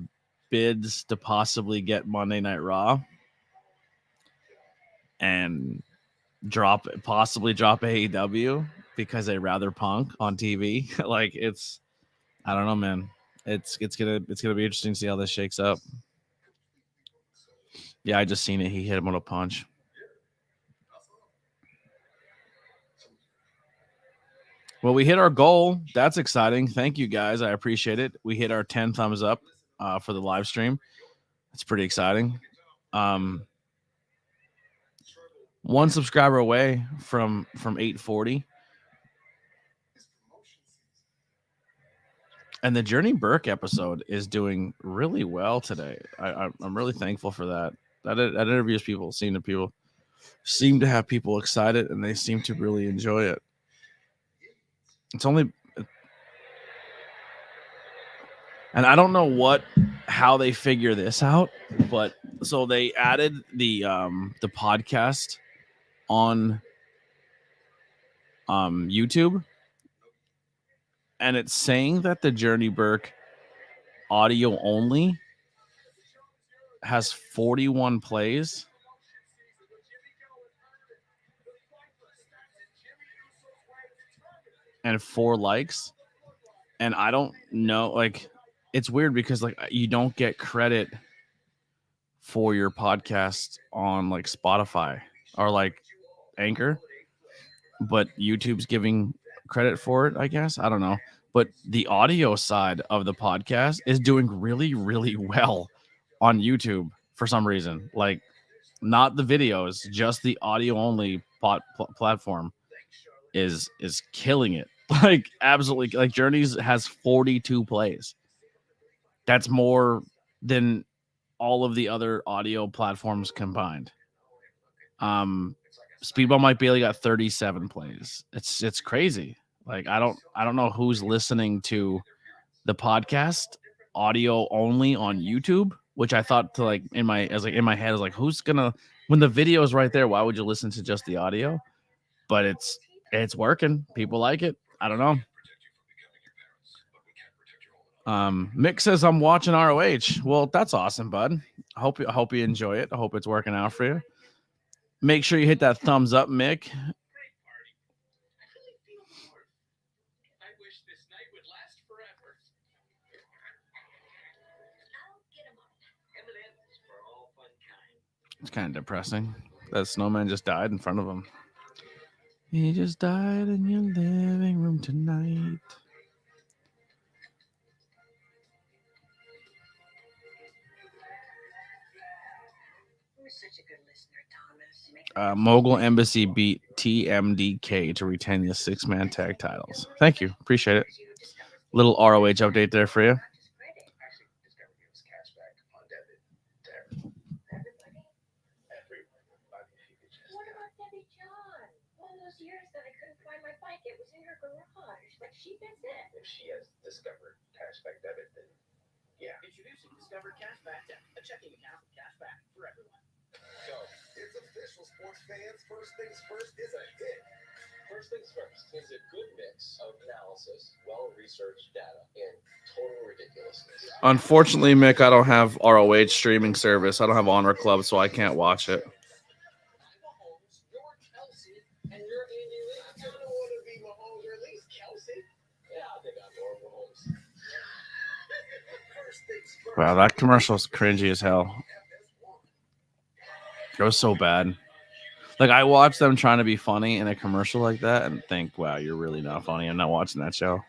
bids to possibly get Monday Night Raw and possibly drop AEW because they rather Punk on TV. Like it's, I don't know, man. It's gonna be interesting to see how this shakes up. Yeah, I just seen it. He hit him with a punch. Well, we hit our goal. That's exciting. Thank you guys. I appreciate it. We hit our 10 thumbs up for the live stream. It's pretty exciting. One subscriber away from 840. And the Journey Burke episode is doing really well today. I'm really thankful for that. That interviews people seem to have people excited, and they seem to really enjoy it. It's only, and I don't know how they figure this out, but so they added the podcast on YouTube, and it's saying that the Journey Burke audio only has 41 plays and 4 likes. And I don't know, like, it's weird because like you don't get credit for your podcast on like Spotify or like Anchor, but YouTube's giving credit for it, I guess. I don't know. But the audio side of the podcast is doing really, really well on YouTube for some reason. Like, not the videos, just the audio only platform is killing it. Like, absolutely. Like, Journeys has 42 plays. That's more than all of the other audio platforms combined. Speedball Mike Bailey got 37 plays. It's crazy. Like, I don't know who's listening to the podcast audio only on YouTube, which I thought to like in my head I was like, who's gonna, when the video is right there, why would you listen to just the audio? But it's working. People like it. I don't know. Mick says I'm watching ROH. Well, that's awesome, bud. I hope you enjoy it. I hope it's working out for you. Make sure you hit that thumbs up, Mick. It's kind of depressing. That snowman just died in front of him. He just died in your living room tonight. You're such a good listener, Thomas. Mogul Embassy beat TMDK to retain the 6-man tag titles. Thank you. Appreciate it. Little ROH update there for you. Actually, Discovery gave us cash back on debit to everyone. Everyone. I mean, if you could just. What about Debbie John? All those years that I couldn't find my bike, it was in her garage. Like she gets it. If she has discovered cashback debit, then yeah. Introducing Discover Cashback Debit, a checking account with cashback for everyone. So it's official, sports fans. First things first is a hit. First things first is a good mix of analysis, well-researched data, and total ridiculousness. Unfortunately, Mick, I don't have ROH streaming service. I don't have Honor Club, so I can't watch it. Mahomes, you're Kelsey, and you're Andy Reid. I don't want to be Mahomes, or at least Kelsey. Yeah, I think I'm more Mahomes. First things first. Wow, that commercial's cringy as hell. It was so bad. Like, I watch them trying to be funny in a commercial like that and think, wow, you're really not funny. I'm not watching that show.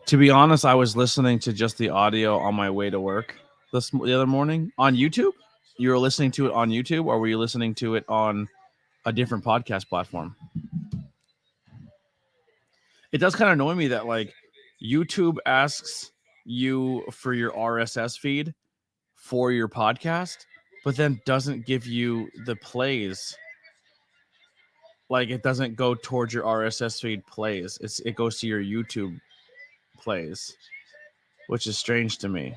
To be honest, I was listening to just the audio on my way to work the other morning on YouTube. You were listening to it on YouTube, or were you listening to it on a different podcast platform? It does kind of annoy me that, like, YouTube asks you for your RSS feed for your podcast, but then doesn't give you the plays. Like, it doesn't go towards your RSS feed plays. It goes to your YouTube plays, which is strange to me.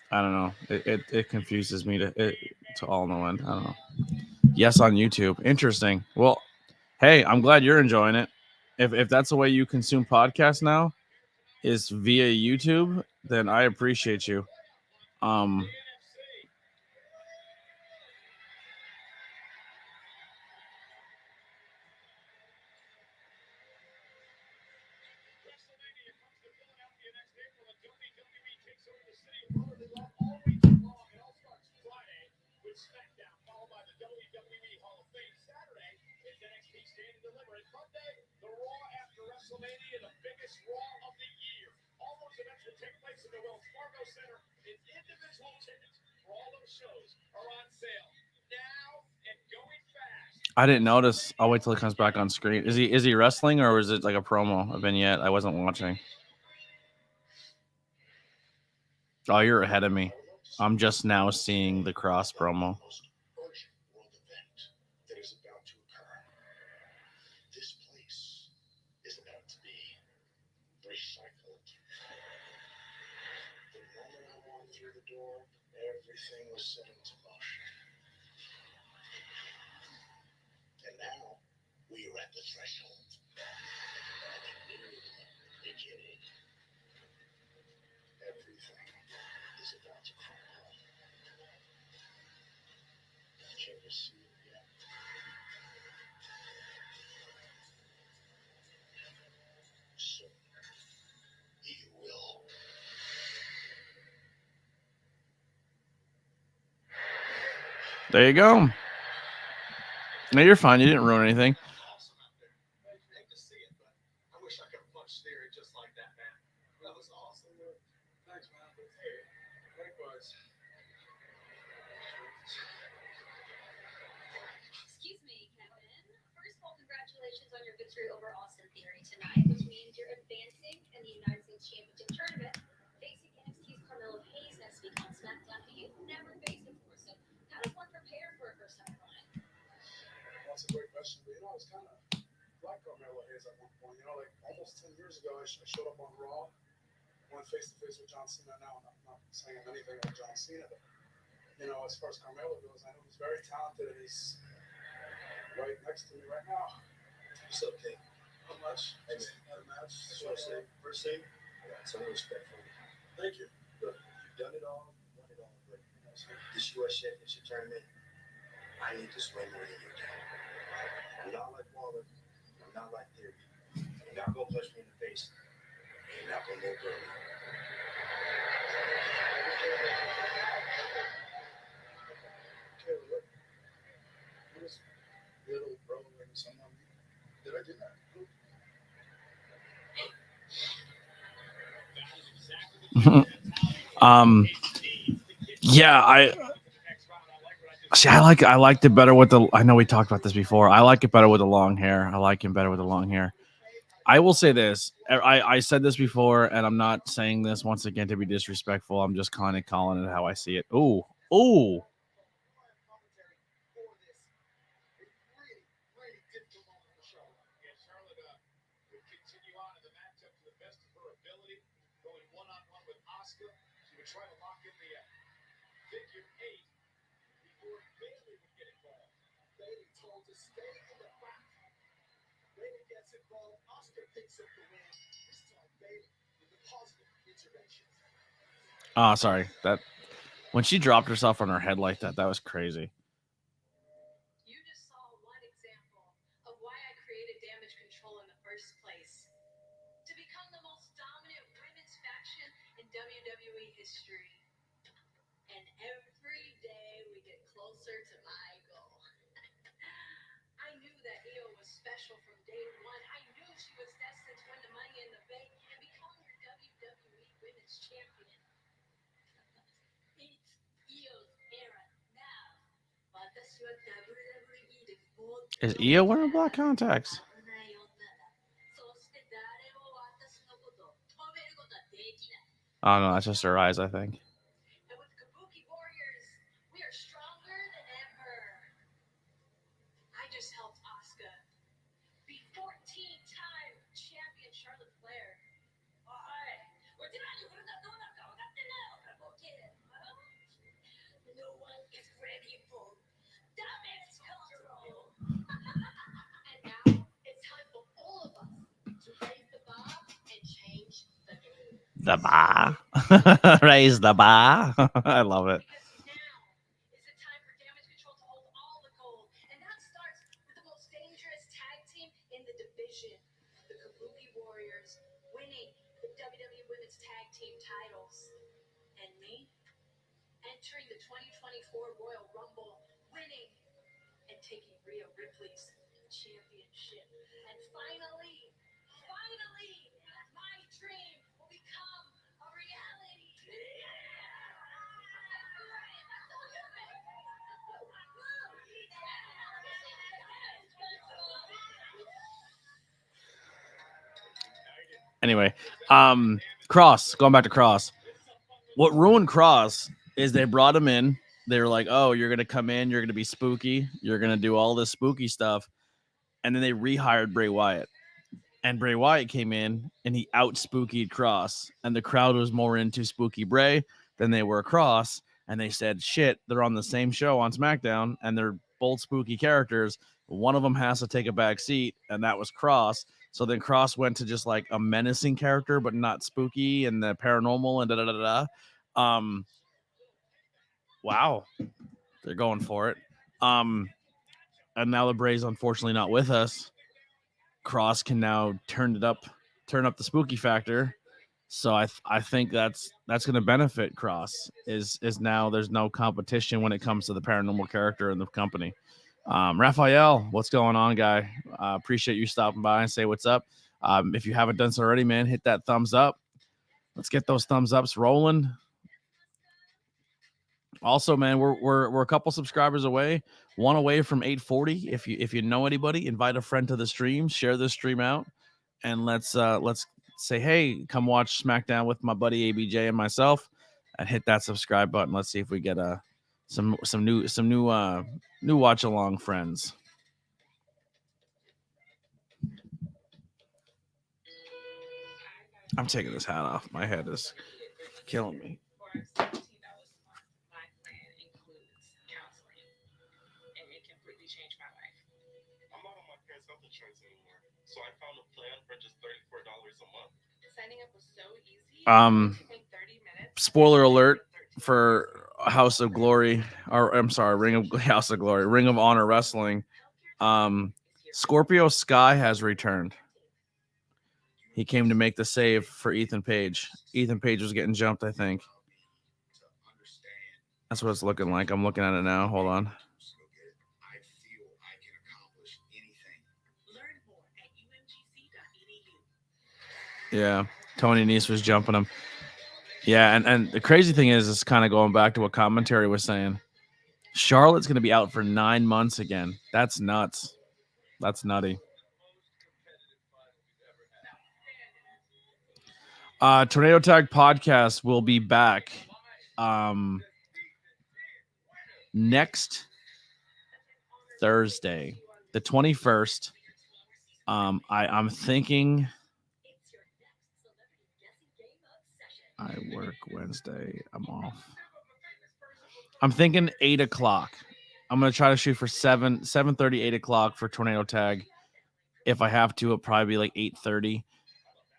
I don't know. It confuses me to all no end. I don't know. Yes, on YouTube. Interesting. Well, hey, I'm glad you're enjoying it. If that's the way you consume podcasts now, is via YouTube, then I appreciate you. With Smackdown, followed by the WWE Hall of Fame. Saturday is NXT Stand and Deliver. And Monday, the Raw after WrestleMania, the biggest Raw of the year. All those events will take place in the Wells Fargo Center, and individual tickets for all those shows are on sale now and going fast. I didn't notice. I'll wait till it comes back on screen. Is he wrestling, or is it like a promo, a vignette? I wasn't watching. Oh, you're ahead of me. I'm just now seeing the Cross promo. Urgent world event that is about to occur. This place is about to be recycled. The moment I walked through the door, everything was set into motion. And now we are at the threshold of a new beginning. Everything is about to crumble. Did you ever see it yet? Soon, you will. There you go. No, you're fine. You didn't ruin anything. Awesome out there. I hate to see it, but I wish I could have punched Theory just like that, man. That was awesome, dude. Thanks, man. Hey, likewise. Excuse me, Kevin. First of all, congratulations on your victory over Austin Theory tonight, which means you're advancing in the United States Championship Tournament, facing NXT's Carmelo Hayes next week on Smackdown, who you've never faced before. So, how does one prepare for a first-time run? That's a great question. But, I was kind of like Carmelo Hayes at one point. Like almost 10 years ago, I showed up on Raw, went face-to-face with John Cena. Now, I'm not saying I'm anything like John Cena, but, as far as Carmelo goes, I know he's very talented, and he's right next to me right now. What's up, King? How much? Hey, man. Had a match. First thing? I got some respect for you. Thank you. Look, you've done it all, won it all, but this U.S. Championship tournament, I need to swing more than you can. I'm not like Waller. I'm not like Theory. You're not going to punch me in the face. You're not going to go early. Yeah, I liked it better with the. I know we talked about this before. I like it better with the long hair. I like him better with the long hair. I will say this. I said this before, and I'm not saying this once again to be disrespectful. I'm just kind of calling it how I see it. Ooh, ooh. Oh, sorry. That when she dropped herself on her head like that, that was crazy. You just saw one example of why I created Damage Control in the first place. To become the most dominant women's faction in WWE history. And every day we get closer to my goal. I knew that Io was special from day one. I knew she was destined to win the Money in the Bank and become your WWE Women's Champion. It's Io's era now. Is Io wearing black contacts? Oh no, that's just her eyes, I think. And with Kabuki Warriors, we are stronger than ever. I just helped Asuka be 14-time champion Charlotte Flair. No one is ready for damage control. And now it's time for all of us to raise the bar and change the game. The bar. Raise the bar. I love it. Because now is the time for Damage Control to hold all the gold. And that starts with the most dangerous tag team in the division, the Kabuki Warriors, winning the WWE Women's Tag Team titles. And me, entering the 2024 Royal Rumble, winning and taking Rhea Ripley's championship. And finally, my dream will become a reality. Anyway, Cross. Going back to Cross. What ruined Cross is they brought him in. They were like, "Oh, you're gonna come in. You're gonna be spooky. You're gonna do all this spooky stuff." And then they rehired Bray Wyatt. And Bray Wyatt came in and he out spookied Cross. And the crowd was more into Spooky Bray than they were Cross. And they said, shit, they're on the same show on SmackDown and they're both spooky characters. One of them has to take a back seat, and that was Cross. So then Cross went to just like a menacing character, but not spooky and the paranormal and da da da da. Wow, they're going for it. And now the Bray's unfortunately not with us. Cross can now turn up the spooky factor. So I think that's going to benefit Cross. Is now there's no competition when it comes to the paranormal character in the company. Raphael, what's going on, guy? Appreciate you stopping by and say what's up. If you haven't done so already, man, hit that thumbs up. Let's get those thumbs ups rolling. Also, man, we're a couple subscribers away, one away from 840. If you know anybody, invite a friend to the stream, share this stream out, and let's say, hey, come watch SmackDown with my buddy ABJ and myself, and hit that subscribe button. Let's see if we get some new watch along friends. I'm taking this hat off. My head is killing me. So I found a plan for just $34 a month. Signing up was so easy. Spoiler alert for House of Glory, or I'm sorry, Ring of Honor Wrestling. Scorpio Sky has returned. He came to make the save for Ethan Page. Ethan Page was getting jumped, I think. That's what it's looking like. I'm looking at it now. Hold on. Yeah, Tony Nese was jumping him. Yeah, and the crazy thing is, it's kind of going back to what commentary was saying. Charlotte's going to be out for 9 months again. That's nuts. That's nutty. Tornado Tag Podcast will be back next Thursday, the 21st. I'm thinking I work Wednesday. I'm off. I'm thinking 8 o'clock. I'm gonna try to shoot for 7:30, 8 o'clock for Tornado Tag. If I have to, it'll probably be like 8:30.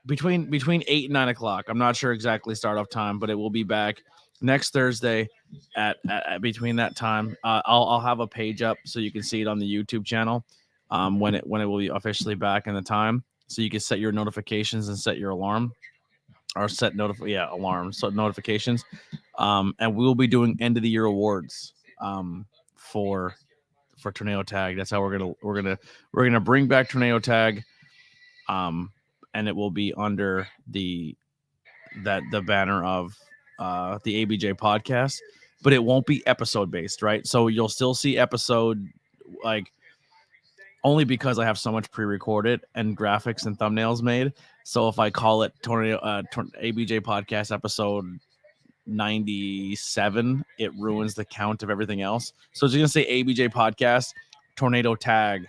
Between 8 and 9 o'clock. I'm not sure exactly start off time, but it will be back next Thursday at between that time. I'll have a page up so you can see it on the YouTube channel when it will be officially back in the time, so you can set your notifications and set your alarm or set alarms, so notifications. And we will be doing end of the year awards for Tornado Tag. That's how we're gonna bring back Tornado Tag. And it will be under the banner of the ABJ podcast, but it won't be episode based, right? So you'll still see episode, like, only because I have so much pre-recorded and graphics and thumbnails made. So if I call it ABJ podcast episode 97, it ruins the count of everything else. So it's gonna say ABJ podcast Tornado Tag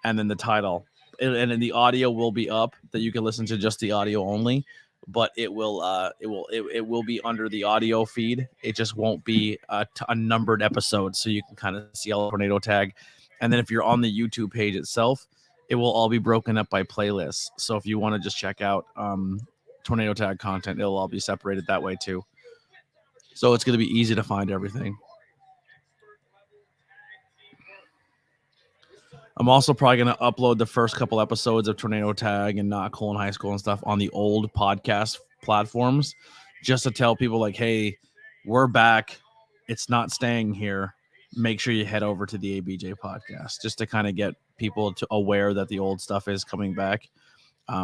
and then the title, and then the audio will be up that you can listen to just the audio only, but it will be under the audio feed. It just won't be a numbered episode, so you can kind of see all Tornado Tag. And then if you're on the YouTube page itself, it will all be broken up by playlists. So if you want to just check out Tornado Tag content, it'll all be separated that way too. So it's going to be easy to find everything. I'm also probably going to upload the first couple episodes of Tornado Tag and Not Cool in High School and stuff on the old podcast platforms, just to tell people, like, hey, we're back. It's not staying here. Make sure you head over to the ABJ podcast, just to kind of get people aware that the old stuff is coming back.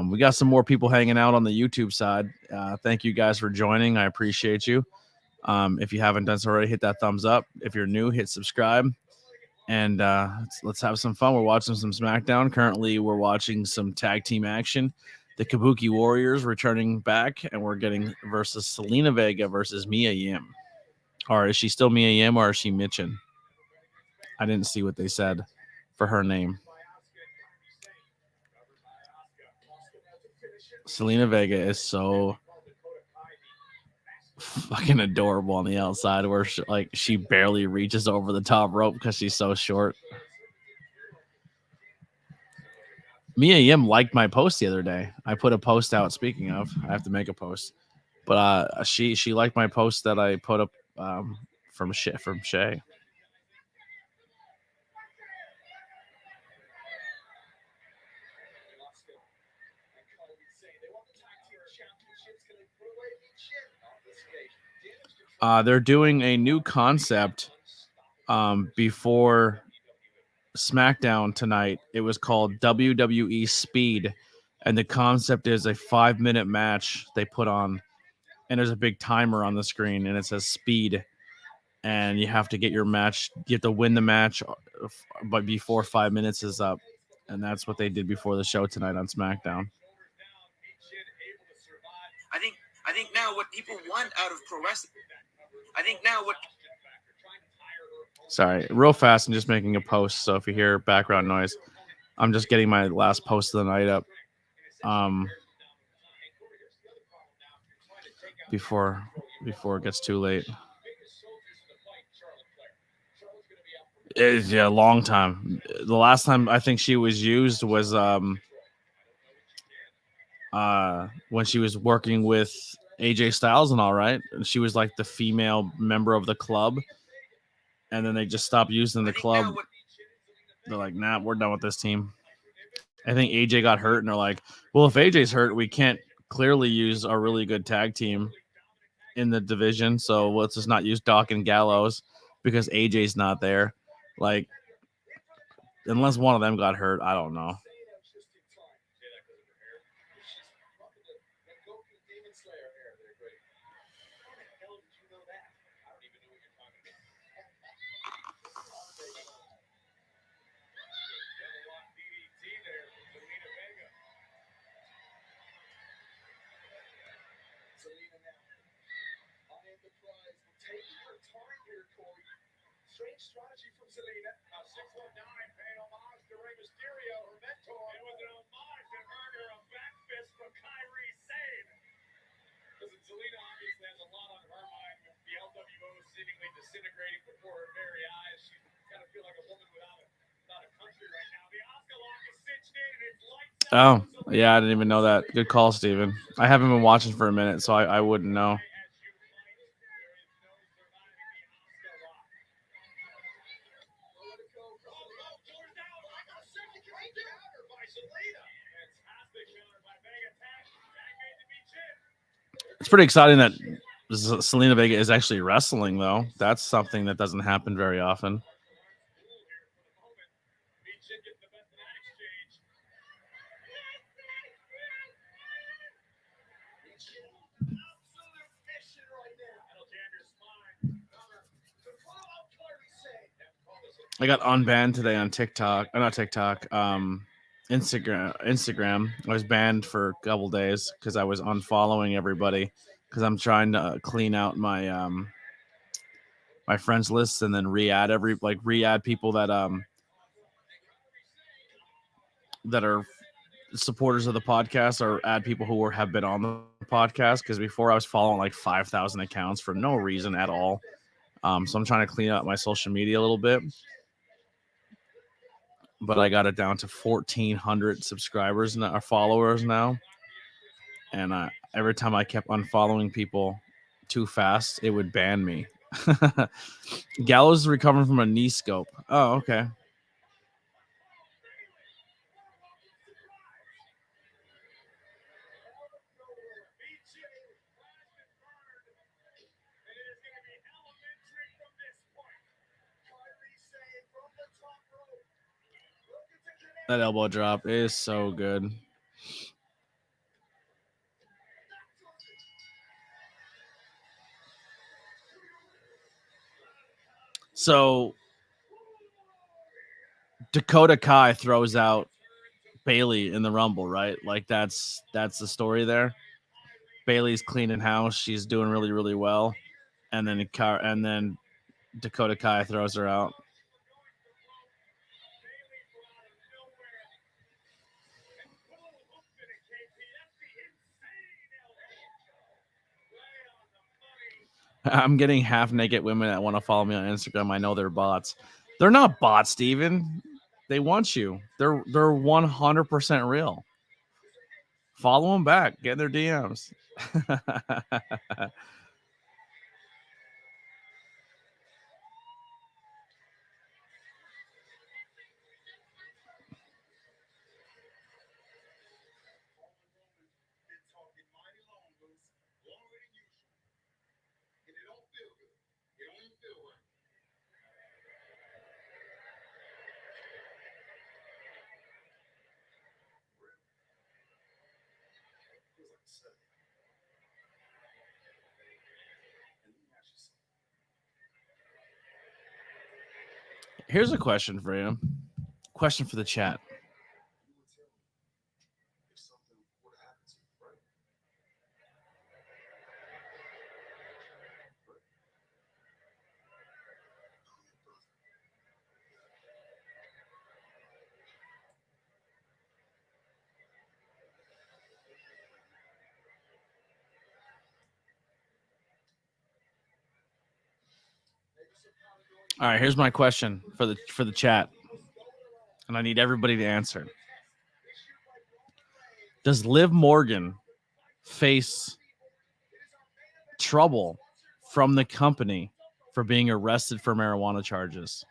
We got some more people hanging out on the YouTube side. Thank you guys for joining. I appreciate you. If you haven't done so already, hit that thumbs up. If you're new, hit subscribe. And let's have some fun. We're watching some Smackdown. Currently, we're watching some tag team action. The Kabuki Warriors returning back, and we're getting versus Selena Vega versus Mia Yim. Or is she still Mia Yim, or is she Mitchin? I didn't see what they said for her name. Selena Vega is so fucking adorable on the outside, where she barely reaches over the top rope because she's so short. Mia Yim liked my post the other day. I put a post out. Speaking of, I have to make a post, but she liked my post that I put up from Shay. They're doing a new concept before Smackdown tonight. It was called WWE Speed, and the concept is a 5-minute match they put on, and there's a big timer on the screen, and it says Speed, and you have to get your match. You have to win the match, but before 5 minutes is up, and that's what they did before the show tonight on SmackDown. I think now what people want out of pro wrestling. Sorry, real fast. I'm just making a post, so if you hear background noise, I'm just getting my last post of the night up. Before it gets too late. It's a long time. The last time I think she was used was when she was working with AJ Styles and all, right? And she was like the female member of the club, and then they just stopped using the club. They're like, nah, we're done with this team. I think AJ got hurt, and they're like, well, if AJ's hurt, we can't clearly use a really good tag team in the division, so let's just not use Doc and Gallows because AJ's not there. Like, unless one of them got hurt, I don't know. Strange strategy from Selena. 619 paying homage to Rey Mysterio, her mentor. It was an homage that earned her a back fist from Kyrie Sane. Listen, Selena obviously has a lot on her mind with the LWO seemingly disintegrating before her very eyes. She kind of feel like a woman without a country right now. The Oscar lock is cinched in and it's lights out. Oh, yeah, I didn't even know that. Good call, Steven. I haven't been watching for a minute, so I wouldn't know. It's pretty exciting that Selena Vega is actually wrestling, though. That's something that doesn't happen very often. I got unbanned today on TikTok. Not TikTok. Instagram. I was banned for a couple days because I was unfollowing everybody because I'm trying to clean out my my friends list and then re-add people that are supporters of the podcast or add people who have been on the podcast, because before I was following like 5,000 accounts for no reason at all. So I'm trying to clean up my social media a little bit. But I got it down to 1,400 subscribers now, or followers now. And every time I kept unfollowing people too fast, it would ban me. Gallows is recovering from a knee scope. Oh, okay. That elbow drop is so good. So Dakota Kai throws out Bailey in the Rumble, right? Like that's the story there. Bailey's cleaning house. She's doing really, really well. And then Dakota Kai throws her out. I'm getting half naked women that want to follow me on Instagram. I know they're bots. They're not bots, Steven. They want you. They're 100% real. Follow them back. Get in their DMs. Here's a question for you. Question for the chat. All right, here's my question for the chat, and I need everybody to answer. Does Liv Morgan face trouble from the company for being arrested for marijuana charges?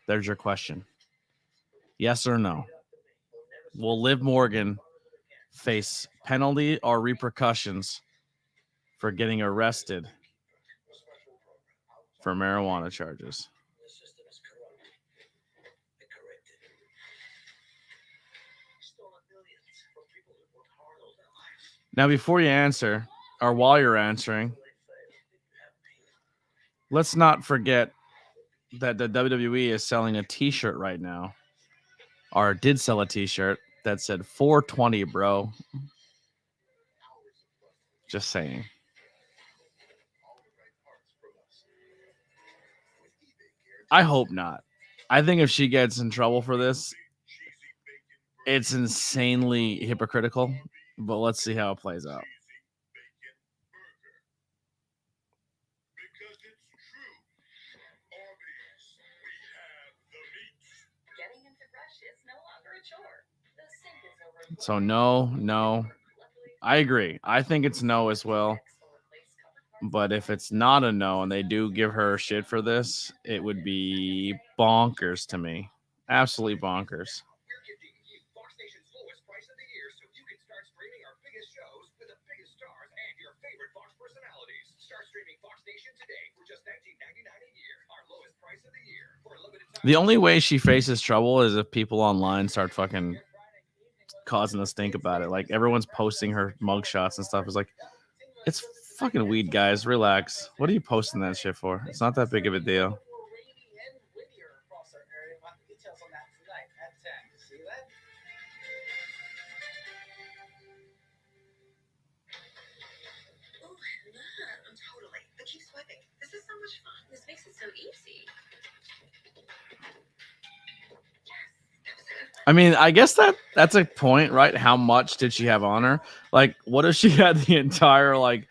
There's your question. Yes or no? Will Liv Morgan face penalty or repercussions for getting arrested for marijuana charges? Now, before you answer, or while you're answering, let's not forget that the WWE is selling a t-shirt right now, or did sell a t-shirt that said 420, bro. Just saying. I hope not. I think if she gets in trouble for this, it's insanely hypocritical. But let's see how it plays out. Getting into brush is no longer a chore. The sink is over. So no. I agree. I think it's no as well. But if it's not a no and they do give her shit for this, it would be bonkers to me. Absolutely bonkers. We're giving you Fox Nation's lowest price of the year so you can start streaming our biggest shows with the biggest stars and your favorite Fox personalities. Start streaming Fox Nation today for just $19.99 a year. Our lowest price of the year for a limited time. The only way she faces trouble is if people online start fucking causing us think about it. Like everyone's posting her mugshots and stuff. It's like, it's fucking weed, guys. Relax. What are you posting that shit for? It's not that big of a deal. Details on that tonight at 10. See that? Oh, totally. But keep swiping. This is so much fun. This makes it so easy. I mean, I guess that's a point, right? How much did she have on her? Like, what if she had the entire like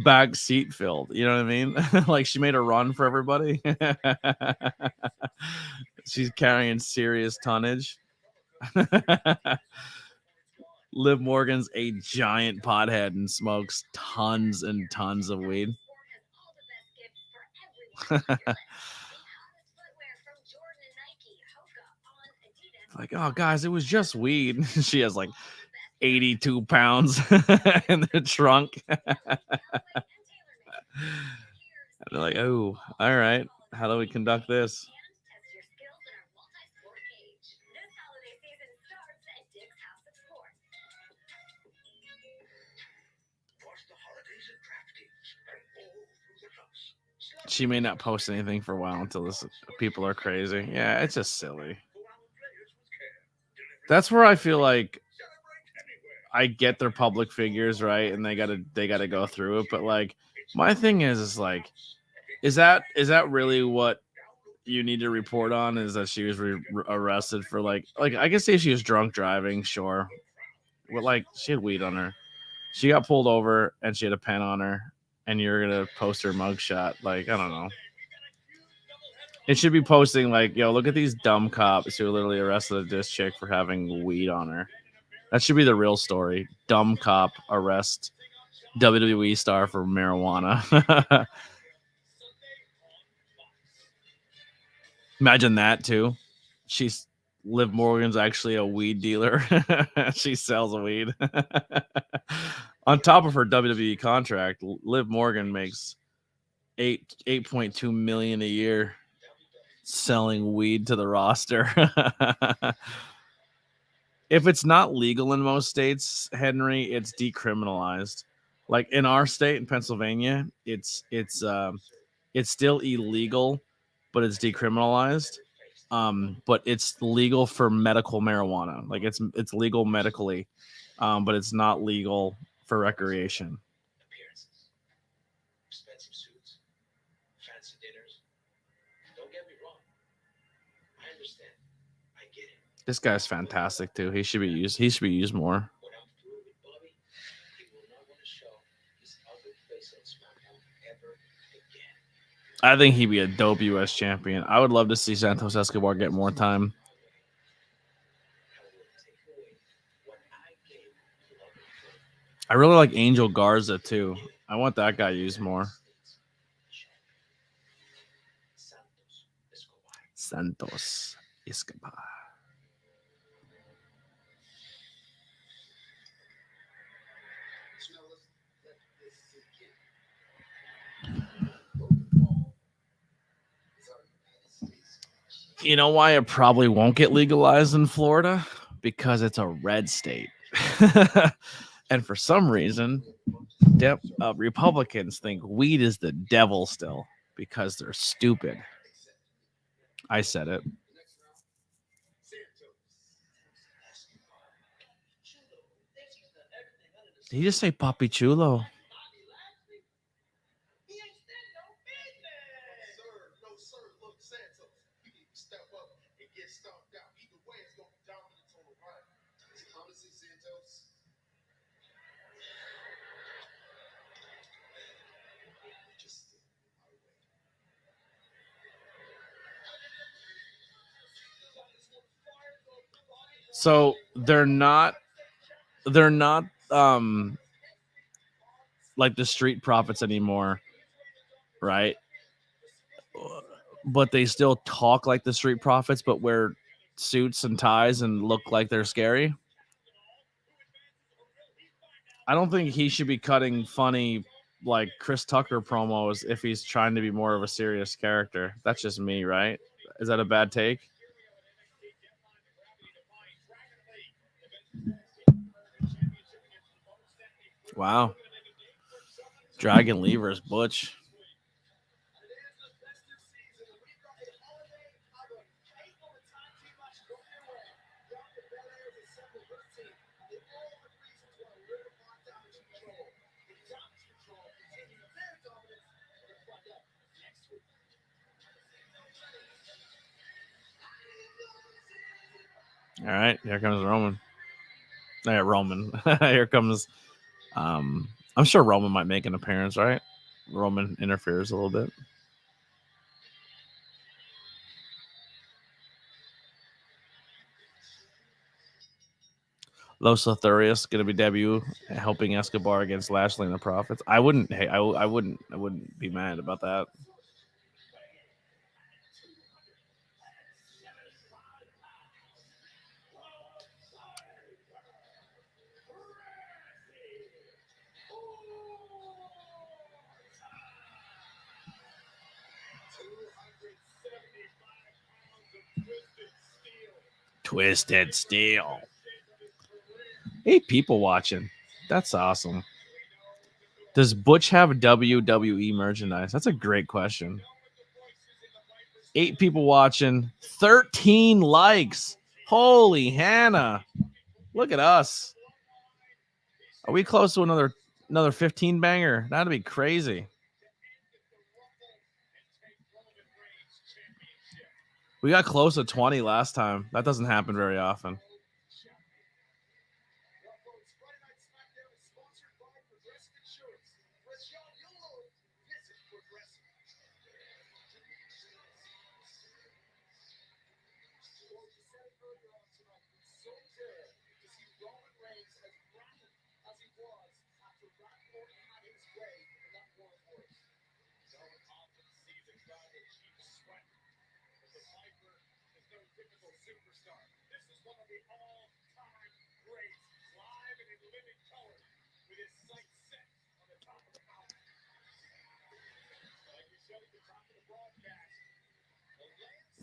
back seat filled? You know what I mean? Like she made a run for everybody. She's carrying serious tonnage. Liv Morgan's a giant pothead and smokes tons and tons of weed. Like, oh, guys, it was just weed. She has like 82 pounds in the trunk. And they're like, oh, all right. How do we conduct this? She may not post anything for a while until this people are crazy. Yeah, it's just silly. That's where I feel like I get their public figures, right? And they gotta go through it. But like my thing is like, is that really what you need to report on? Is that she was arrested for like I can say she was drunk driving, sure. But like she had weed on her. She got pulled over and she had a pen on her, and you're gonna post her mugshot. Like, I don't know. It should be posting like, yo, look at these dumb cops who literally arrested this chick for having weed on her. That should be the real story. Dumb cop arrest WWE star for marijuana. Imagine that too. She's Liv Morgan's actually a weed dealer. She sells weed. On top of her WWE contract, Liv Morgan makes $8.2 million a year selling weed to the roster. If it's not legal in most states, Henry, it's decriminalized. Like in our state, in Pennsylvania, it's still illegal, but it's decriminalized. But it's legal for medical marijuana. Like it's legal medically, but it's not legal for recreation. Appearances, expensive suits, fancy dinners. Don't get me wrong. I understand. I get it. This guy's fantastic too. He should be used. He should be used more. When I'm through with Bobby, he will not want to show his ugly face on Smackdown ever again. I think he'd be a dope U.S. champion. I would love to see Santos Escobar get more time. I really like Angel Garza too. I want that guy used more. Santos Escobar. You know why it probably won't get legalized in Florida? Because it's a red state. And for some reason, Republicans think weed is the devil still because they're stupid. I said it. Did he just say Papi Chulo? So they're not like the Street Profits anymore, right? But they still talk like the Street Profits, but wear suits and ties and look like they're scary. I don't think he should be cutting funny like Chris Tucker promos if he's trying to be more of a serious character. That's just me, right? Is that a bad take? Wow. Dragon Lee versus Butch. All right, here comes Roman. Yeah, Roman. Here comes. I'm sure Roman might make an appearance, right? Roman interferes a little bit. Los Lotharios going to be debut helping Escobar against Lashley and the Profits. I wouldn't. Hey, I wouldn't be mad about that. Twisted Steel. 8 people watching. That's awesome. Does Butch have WWE merchandise? That's a great question. 8 people watching, 13 likes. Holy Hannah. Look at us. Are we close to another 15 banger? That'd be crazy. We got close to 20 last time. That doesn't happen very often.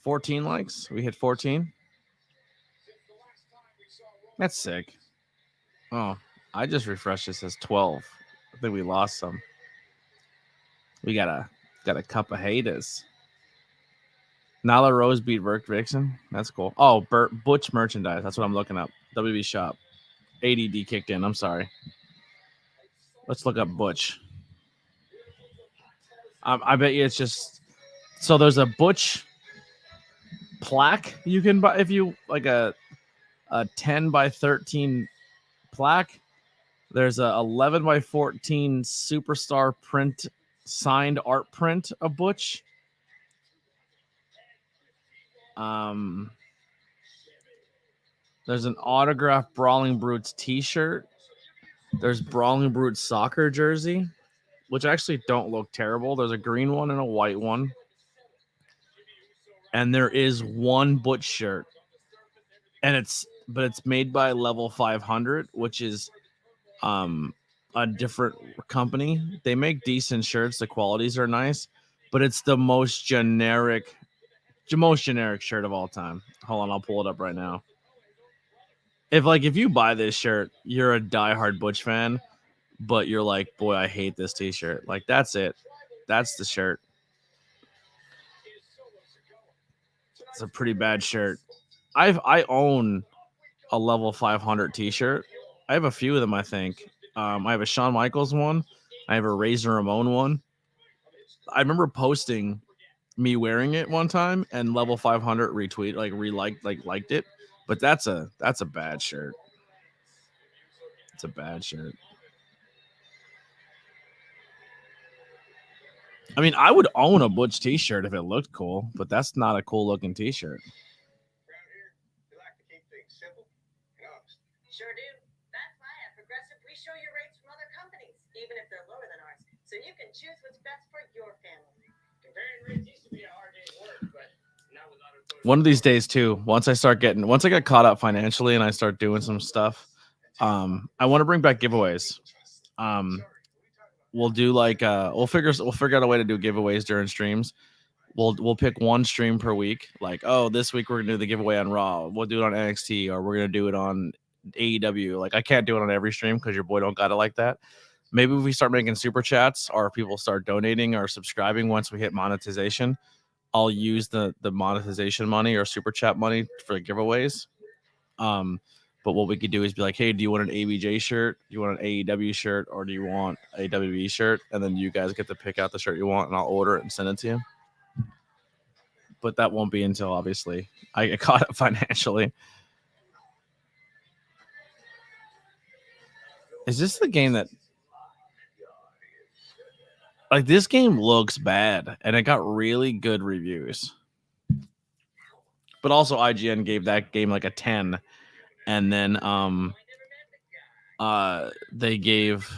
$14 likes. We hit 14. That's sick. Oh, I just refreshed. It says 12. I think we lost some. We got a couple of haters. Nyla Rose beat Burke Vixen. That's cool. Oh, Butch merchandise. That's what I'm looking up. WB shop. ADD kicked in. I'm sorry. Let's look up Butch. I bet you it's just so there's a Butch plaque you can buy if you like a 10 by 13 plaque. There's a 11 by 14 superstar print signed art print of Butch. There's an autographed Brawling Brutes t-shirt. There's Brawling Brutes soccer jersey, which actually don't look terrible. There's a green one and a white one. And there is one Butch shirt. And it's made by Level 500, which is a different company. They make decent shirts. The qualities are nice, but it's the most generic shirt of all time. Hold on, I'll pull it up right now. If you buy this shirt, you're a diehard Butch fan, but you're like, boy, I hate this t-shirt. Like, that's it. That's the shirt. It's a pretty bad shirt. I own a Level 500 t-shirt. I have a few of them, I think. I have a Shawn Michaels one. I have a Razor Ramon one. I remember posting me wearing it one time, and Level 500 liked it. But that's a bad shirt. It's a bad shirt. I mean, I would own a Butch t-shirt if it looked cool, but that's not a cool looking t-shirt. Around here, we like to keep things simple, Sure do. That's why at Progressive, we show you rates from other companies, even if they're lower than ours, so you can choose what's best for your family. Comparing rates used to be a hard day's work, but now with auto quotes. One of these days too, once I get caught up financially and I start doing some stuff, I want to bring back giveaways. We'll do like we'll figure out a way to do giveaways during streams. We'll pick one stream per week. Like, oh, this week we're gonna do the giveaway on Raw. We'll do it on NXT, or we're gonna do it on AEW. Like, I can't do it on every stream because your boy don't got it like that. Maybe if we start making super chats, or people start donating or subscribing once we hit monetization, I'll use the monetization money or super chat money for the giveaways. But what we could do is be like, hey, do you want an ABJ shirt? Do you want an AEW shirt? Or do you want a WWE shirt? And then you guys get to pick out the shirt you want, and I'll order it and send it to you. But that won't be until, obviously, I get caught up financially. Is this the game that... Like, this game looks bad, and it got really good reviews. But also, IGN gave that game like a 10. And then they gave...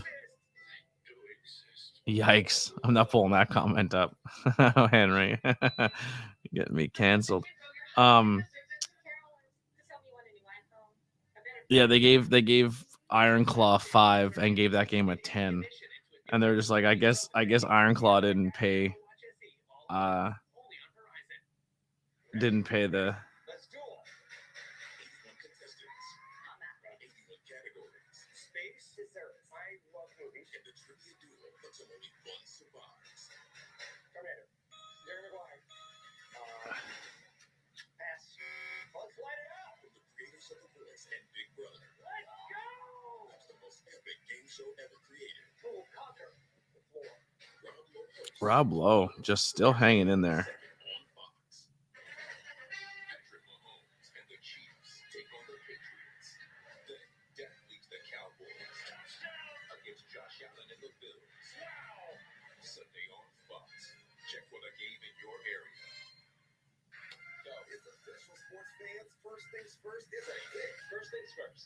Yikes. I'm not pulling that comment up. Oh, Henry. Getting me canceled. Yeah, they gave Iron Claw 5 and gave that game a 10. And they're just like, I guess Iron Claw didn't pay the... Rob Lowe just still hanging in there. First things first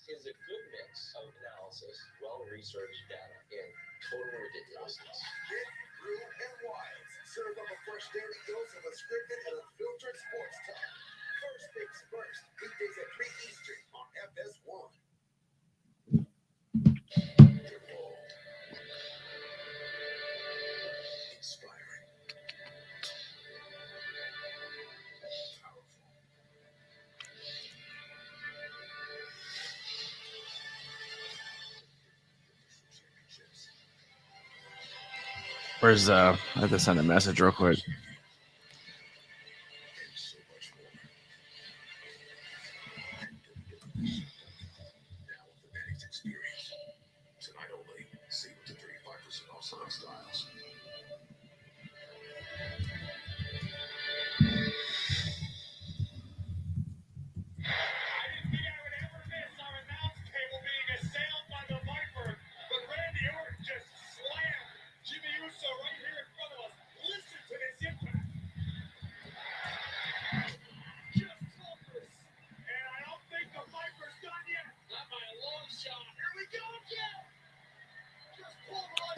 is a good mix of analysis, well-researched data, and total ridiculousness. Get real and wild. Serve up a fresh daily dose of unscripted and unfiltered sports talk. First things first. Weekdays at 3 Eastern on FS1. Inspiring. Where's I have to send a message real quick. Tonight only, see up to 35% off select styles.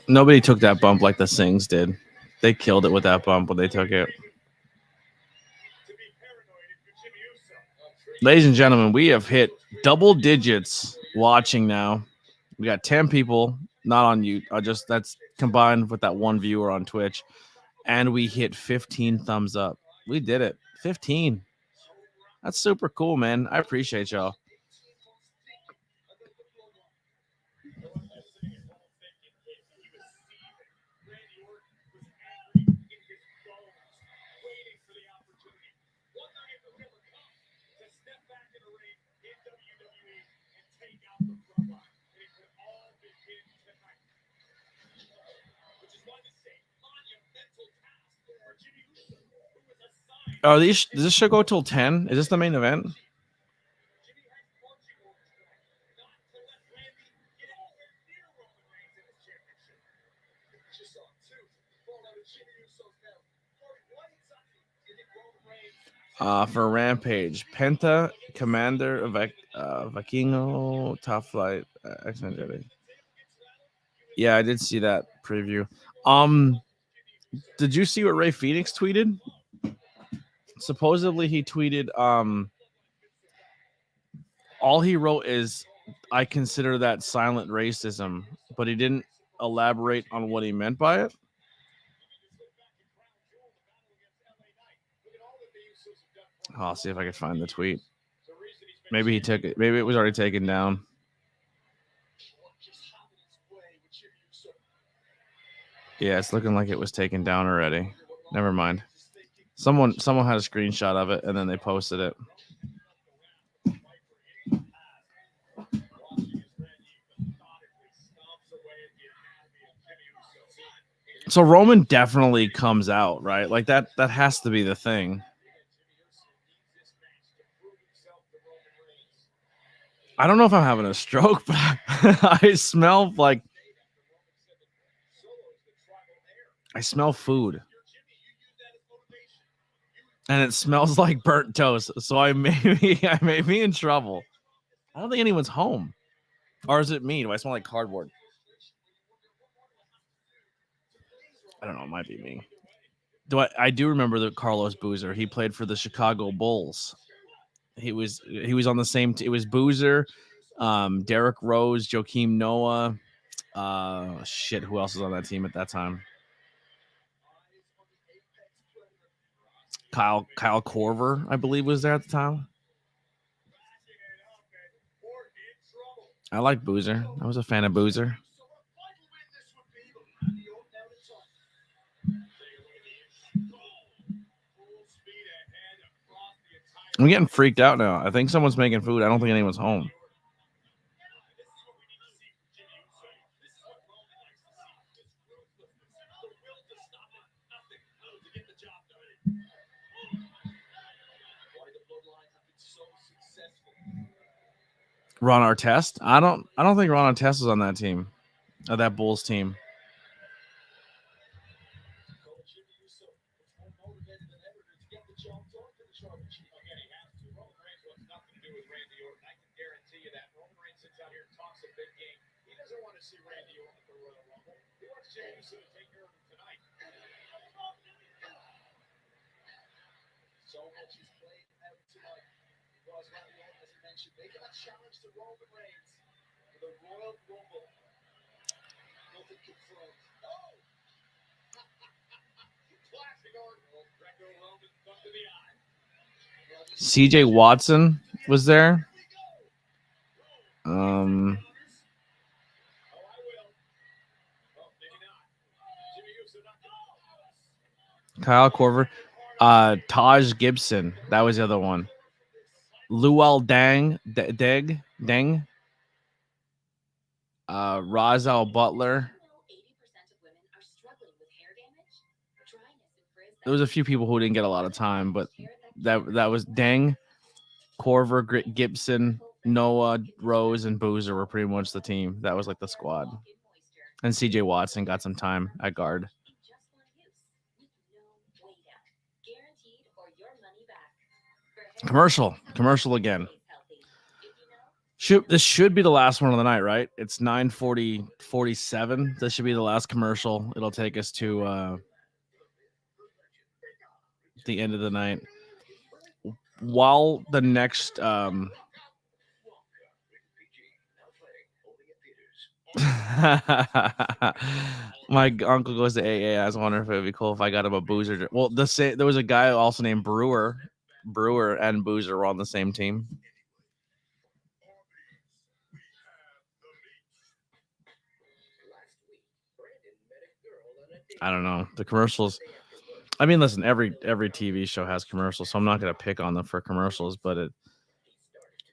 Nobody took that bump like the Sings did. They killed it with that bump when they took it. Ladies and gentlemen, we have hit double digits watching now. We got 10 people, not on you. That's combined with that one viewer on Twitch. And we hit 15 thumbs up. We did it. 15. That's super cool, man. I appreciate y'all. Oh, does this show go till 10? Is this the main event? For Rampage, Penta, Commander, Vikingo, Top Flight, X-Men. Yeah, I did see that preview. Did you see what Ray Phoenix tweeted? Supposedly he tweeted, all he wrote is, I consider that silent racism, but he didn't elaborate on what he meant by it. I'll see if I can find the tweet. Maybe he took it. Maybe it was already taken down. Yeah, it's looking like it was taken down already. Never mind. Someone had a screenshot of it and then they posted it. So Roman definitely comes out, right? Like that has to be the thing. I don't know if I'm having a stroke, but I smell like food. And it smells like burnt toast. So I may be in trouble. I don't think anyone's home. Or is it me? Do I smell like cardboard? I don't know. It might be me. I do remember the Carlos Boozer. He played for the Chicago Bulls. He was on the same. It was Boozer, Derrick Rose, Joakim Noah. Who else was on that team at that time? Kyle Korver, I believe, was there at the time. I like Boozer. I was a fan of Boozer. I'm getting freaked out now. I think someone's making food. I don't think anyone's home. Ron Artest? I don't think Ron Artest is on that team. That Bulls team. CJ Watson was there. Kyle Korver. Taj Gibson. That was the other one. Luol Deng. Razal Butler. There was a few people who didn't get a lot of time, but that was Deng, Korver, Gibson, Noah, Rose, and Boozer were pretty much the team. That was like the squad. And CJ Watson got some time at guard. Commercial again. This should be the last one of the night, right? It's 9:47. This should be the last commercial. It'll take us to the end of the night. While the next my uncle goes to AA. I was wondering if it would be cool if I got him a Boozer. Well, there was a guy also named Brewer and Boozer were on the same team. I don't know. The commercials. I mean, listen, every TV show has commercials, so I'm not going to pick on them for commercials, but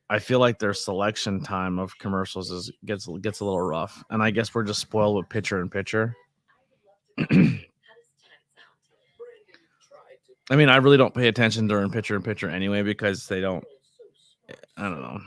I feel like their selection time of commercials gets a little rough, and I guess we're just spoiled with picture in picture. I mean, I really don't pay attention during picture in picture anyway because they don't. I don't know.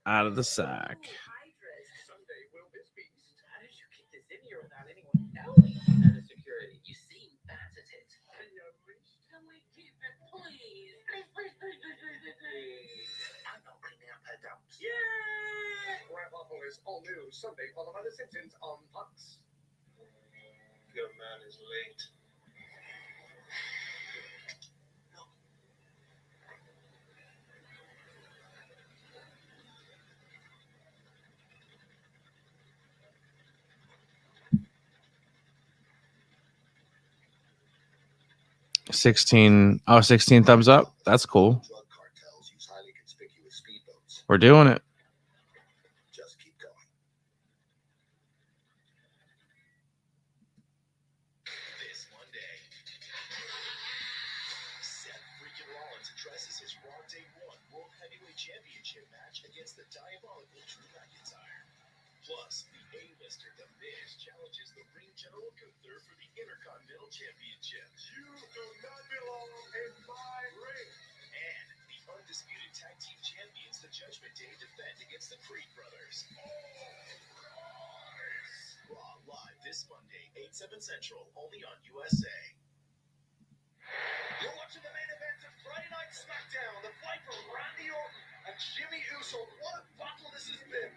out of the sack. Someday will this beast. How did you get this in here without anyone knowing? Out of security. You seem faceted. Can you unleash? Can we keep it, please? I'm not cleaning up her dumps. Yeah! Grandpapolis, all new, Sunday, followed by The Simpsons on Fox. Your man is late. 16 thumbs up. That's cool. Drug cartels use highly conspicuous speedboats. We're doing it. Just keep going. This Monday, Seth freaking Rollins addresses his Raw Day 1 World Heavyweight Championship match against the diabolical Drew McIntyre. Plus, the A-lister The Miz challenges the ring general Gunther for the Intercontinental Championship. You do not belong in my ring. And the undisputed tag team champions, the Judgment Day, defend against the Creed brothers. Raw live this Monday, 8/7 Central, only on USA. You're watching the main event of Friday Night Smackdown, the fight for Randy Orton and Jimmy Uso. What a battle this has been.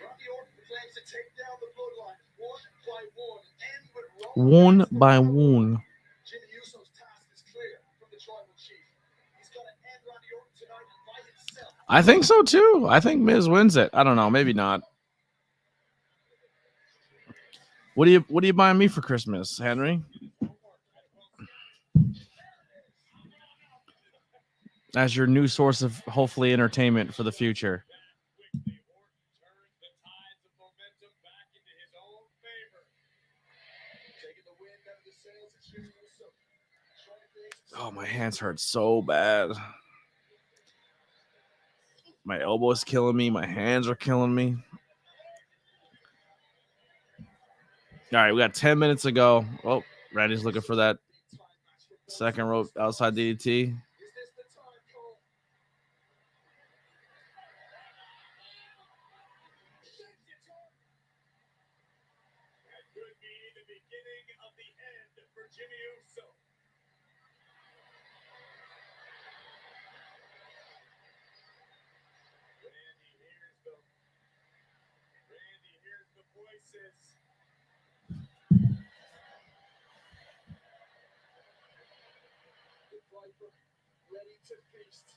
Randy Orton plans to take down the bloodline one by one, end with One by one. Jimmy Uso's task is clear from the tribal chief. He's got to end Randy Orton tonight and by himself. I think so too. I think Miz wins it. I don't know. Maybe not. What are you buying me for Christmas, Henry? As your new source of hopefully entertainment for the future. Oh, my hands hurt so bad. My elbow's killing me. My hands are killing me. All right, we got 10 minutes to go. Oh, Randy's looking for that second rope outside DDT. Ready to feast.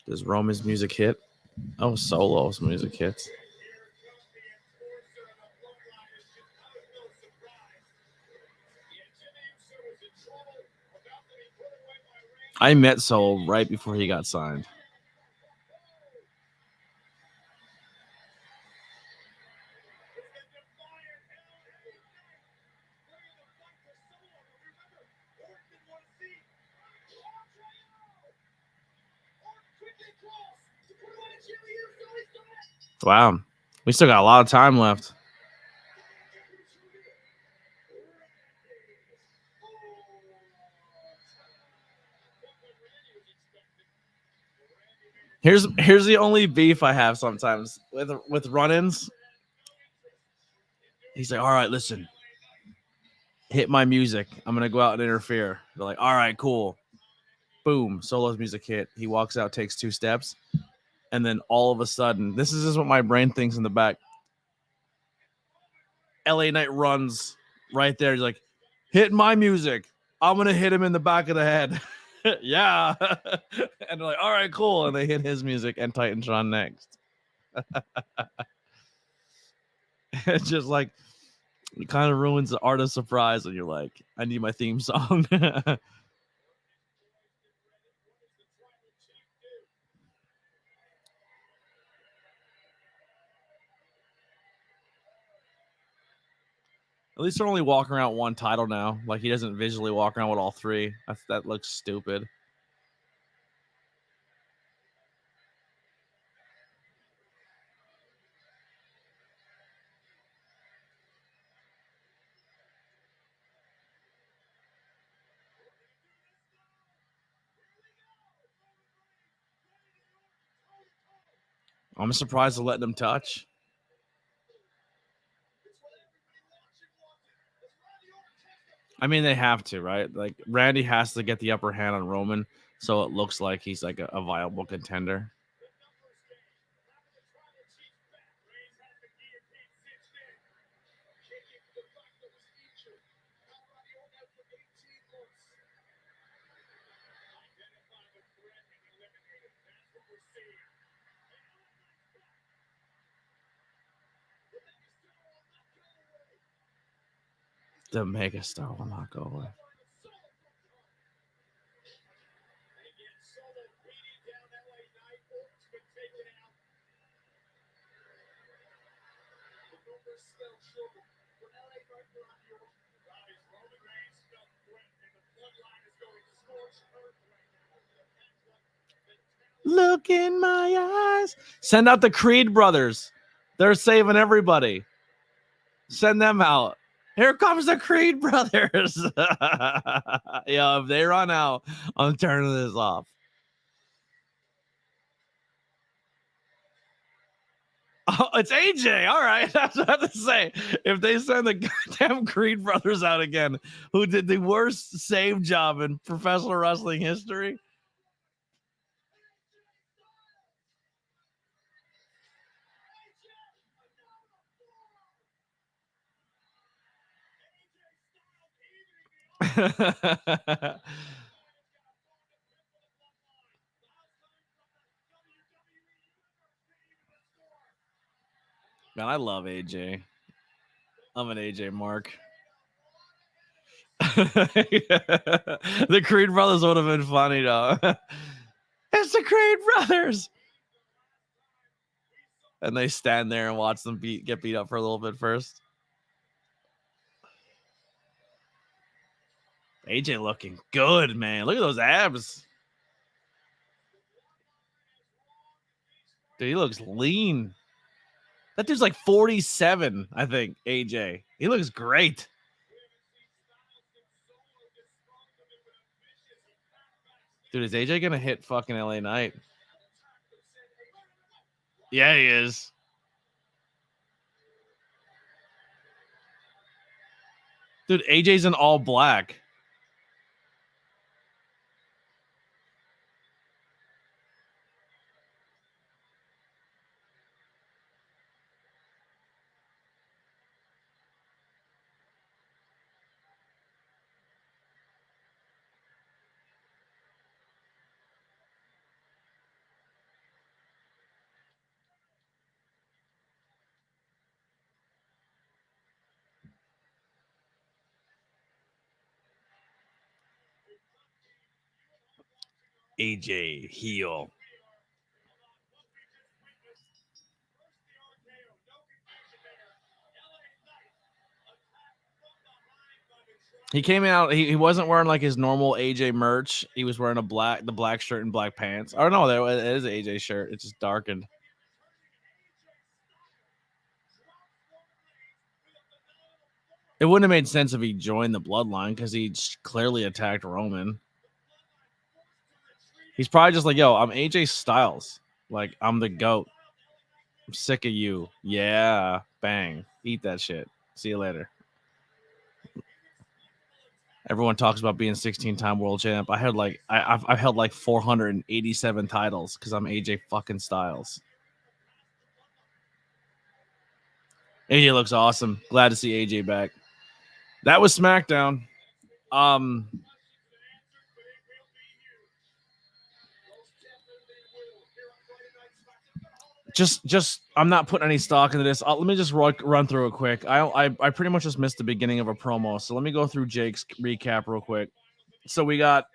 Does Roman's music hit? Oh, Solo's music hits. I met Solo right before he got signed. Wow. We still got a lot of time left. Here's the only beef I have sometimes with run-ins. He's like, all right, listen. Hit my music. I'm going to go out and interfere. They're like, all right, cool. Boom. Solo's music hit. He walks out, takes 2 steps. And then all of a sudden, this is just what my brain thinks in the back. LA Knight runs right there. He's like, hit my music. I'm going to hit him in the back of the head. Yeah. And they're like, all right, cool. And they hit his music and Titantron next. It's just like, it kind of ruins the art of surprise. And you're like, I need my theme song. At least they're only walking around one title now. Like, he doesn't visually walk around with all 3. That looks stupid. I'm surprised they're letting him touch. I mean, they have to, right? Like, Randy has to get the upper hand on Roman, so it looks like he's like a viable contender. The megastar will not go away. Look in my eyes. Send out the Creed brothers. They're saving everybody. Send them out. Here comes the Creed brothers. Yo, if they run out, I'm turning this off. Oh, it's AJ. All right. That's what I have to say. If they send the goddamn Creed brothers out again, who did the worst save job in professional wrestling history. Man, I love AJ. I'm an AJ mark. The Creed brothers would have been funny though. It's the Creed brothers. And they stand there and watch them get beat up for a little bit first. AJ looking good, man. Look at those abs. Dude, he looks lean. That dude's like 47, I think, AJ. He looks great. Dude, is AJ going to hit fucking LA Knight? Yeah, he is. Dude, AJ's in all black. AJ heel. He came out. He wasn't wearing like his normal AJ merch. He was wearing the black shirt and black pants. Oh no, it is an AJ shirt. It's just darkened. It wouldn't have made sense if he joined the bloodline because he clearly attacked Roman. He's probably just like, yo, I'm AJ Styles. Like, I'm the GOAT. I'm sick of you. Yeah. Bang. Eat that shit. See you later. Everyone talks about being 16-time world champ. I had like I've held like 487 titles because I'm AJ fucking Styles. AJ looks awesome. Glad to see AJ back. That was SmackDown. Just I'm not putting any stock into this. Let me just run through it quick. I pretty much just missed the beginning of a promo, so let me go through Jake's recap real quick. So we got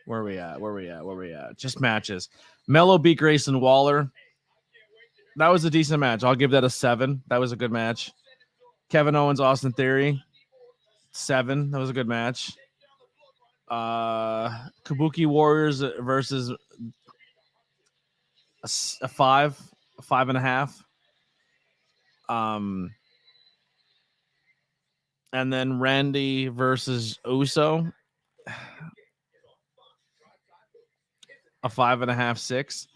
where are we at? Just matches. Mello beat Grayson Waller. That was a decent match. I'll give that a 7. That was a good match. Kevin Owens, Austin Theory, 7. That was a good match. Kabuki Warriors versus a 5.5. And then Randy versus Uso. a 5.5, 6.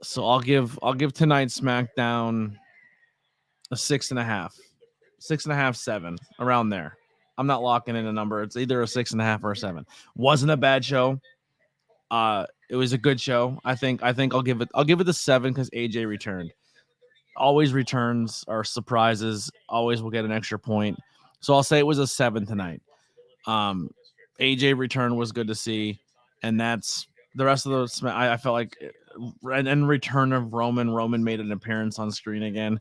So I'll give tonight's SmackDown a 6.5, 6.5, 7, around there. I'm not locking in a number. It's either a 6.5 or a 7. Wasn't a bad show. It was a good show. I think I'll give it the 7 because AJ returned. Always returns are surprises. Always will get an extra point. So I'll say it was a 7 tonight. AJ return was good to see, and that's the rest of those. I felt like, and return of Roman. Roman made an appearance on screen again.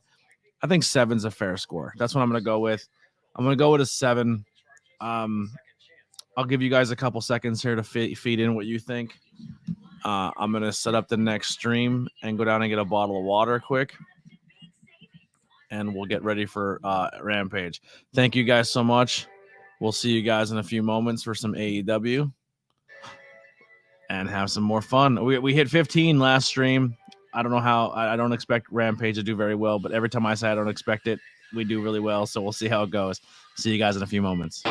I think 7's a fair score. That's what I'm going to go with. I'm going to go with a 7. I'll give you guys a couple seconds here to feed in what you think. I'm going to set up the next stream and go down and get a bottle of water quick. And we'll get ready for Rampage. Thank you guys so much. We'll see you guys in a few moments for some AEW. And have some more fun. We hit 15 last stream. I don't know how. I don't expect Rampage to do very well, but every time I say I don't expect it, we do really well. So we'll see how it goes. See you guys in a few moments.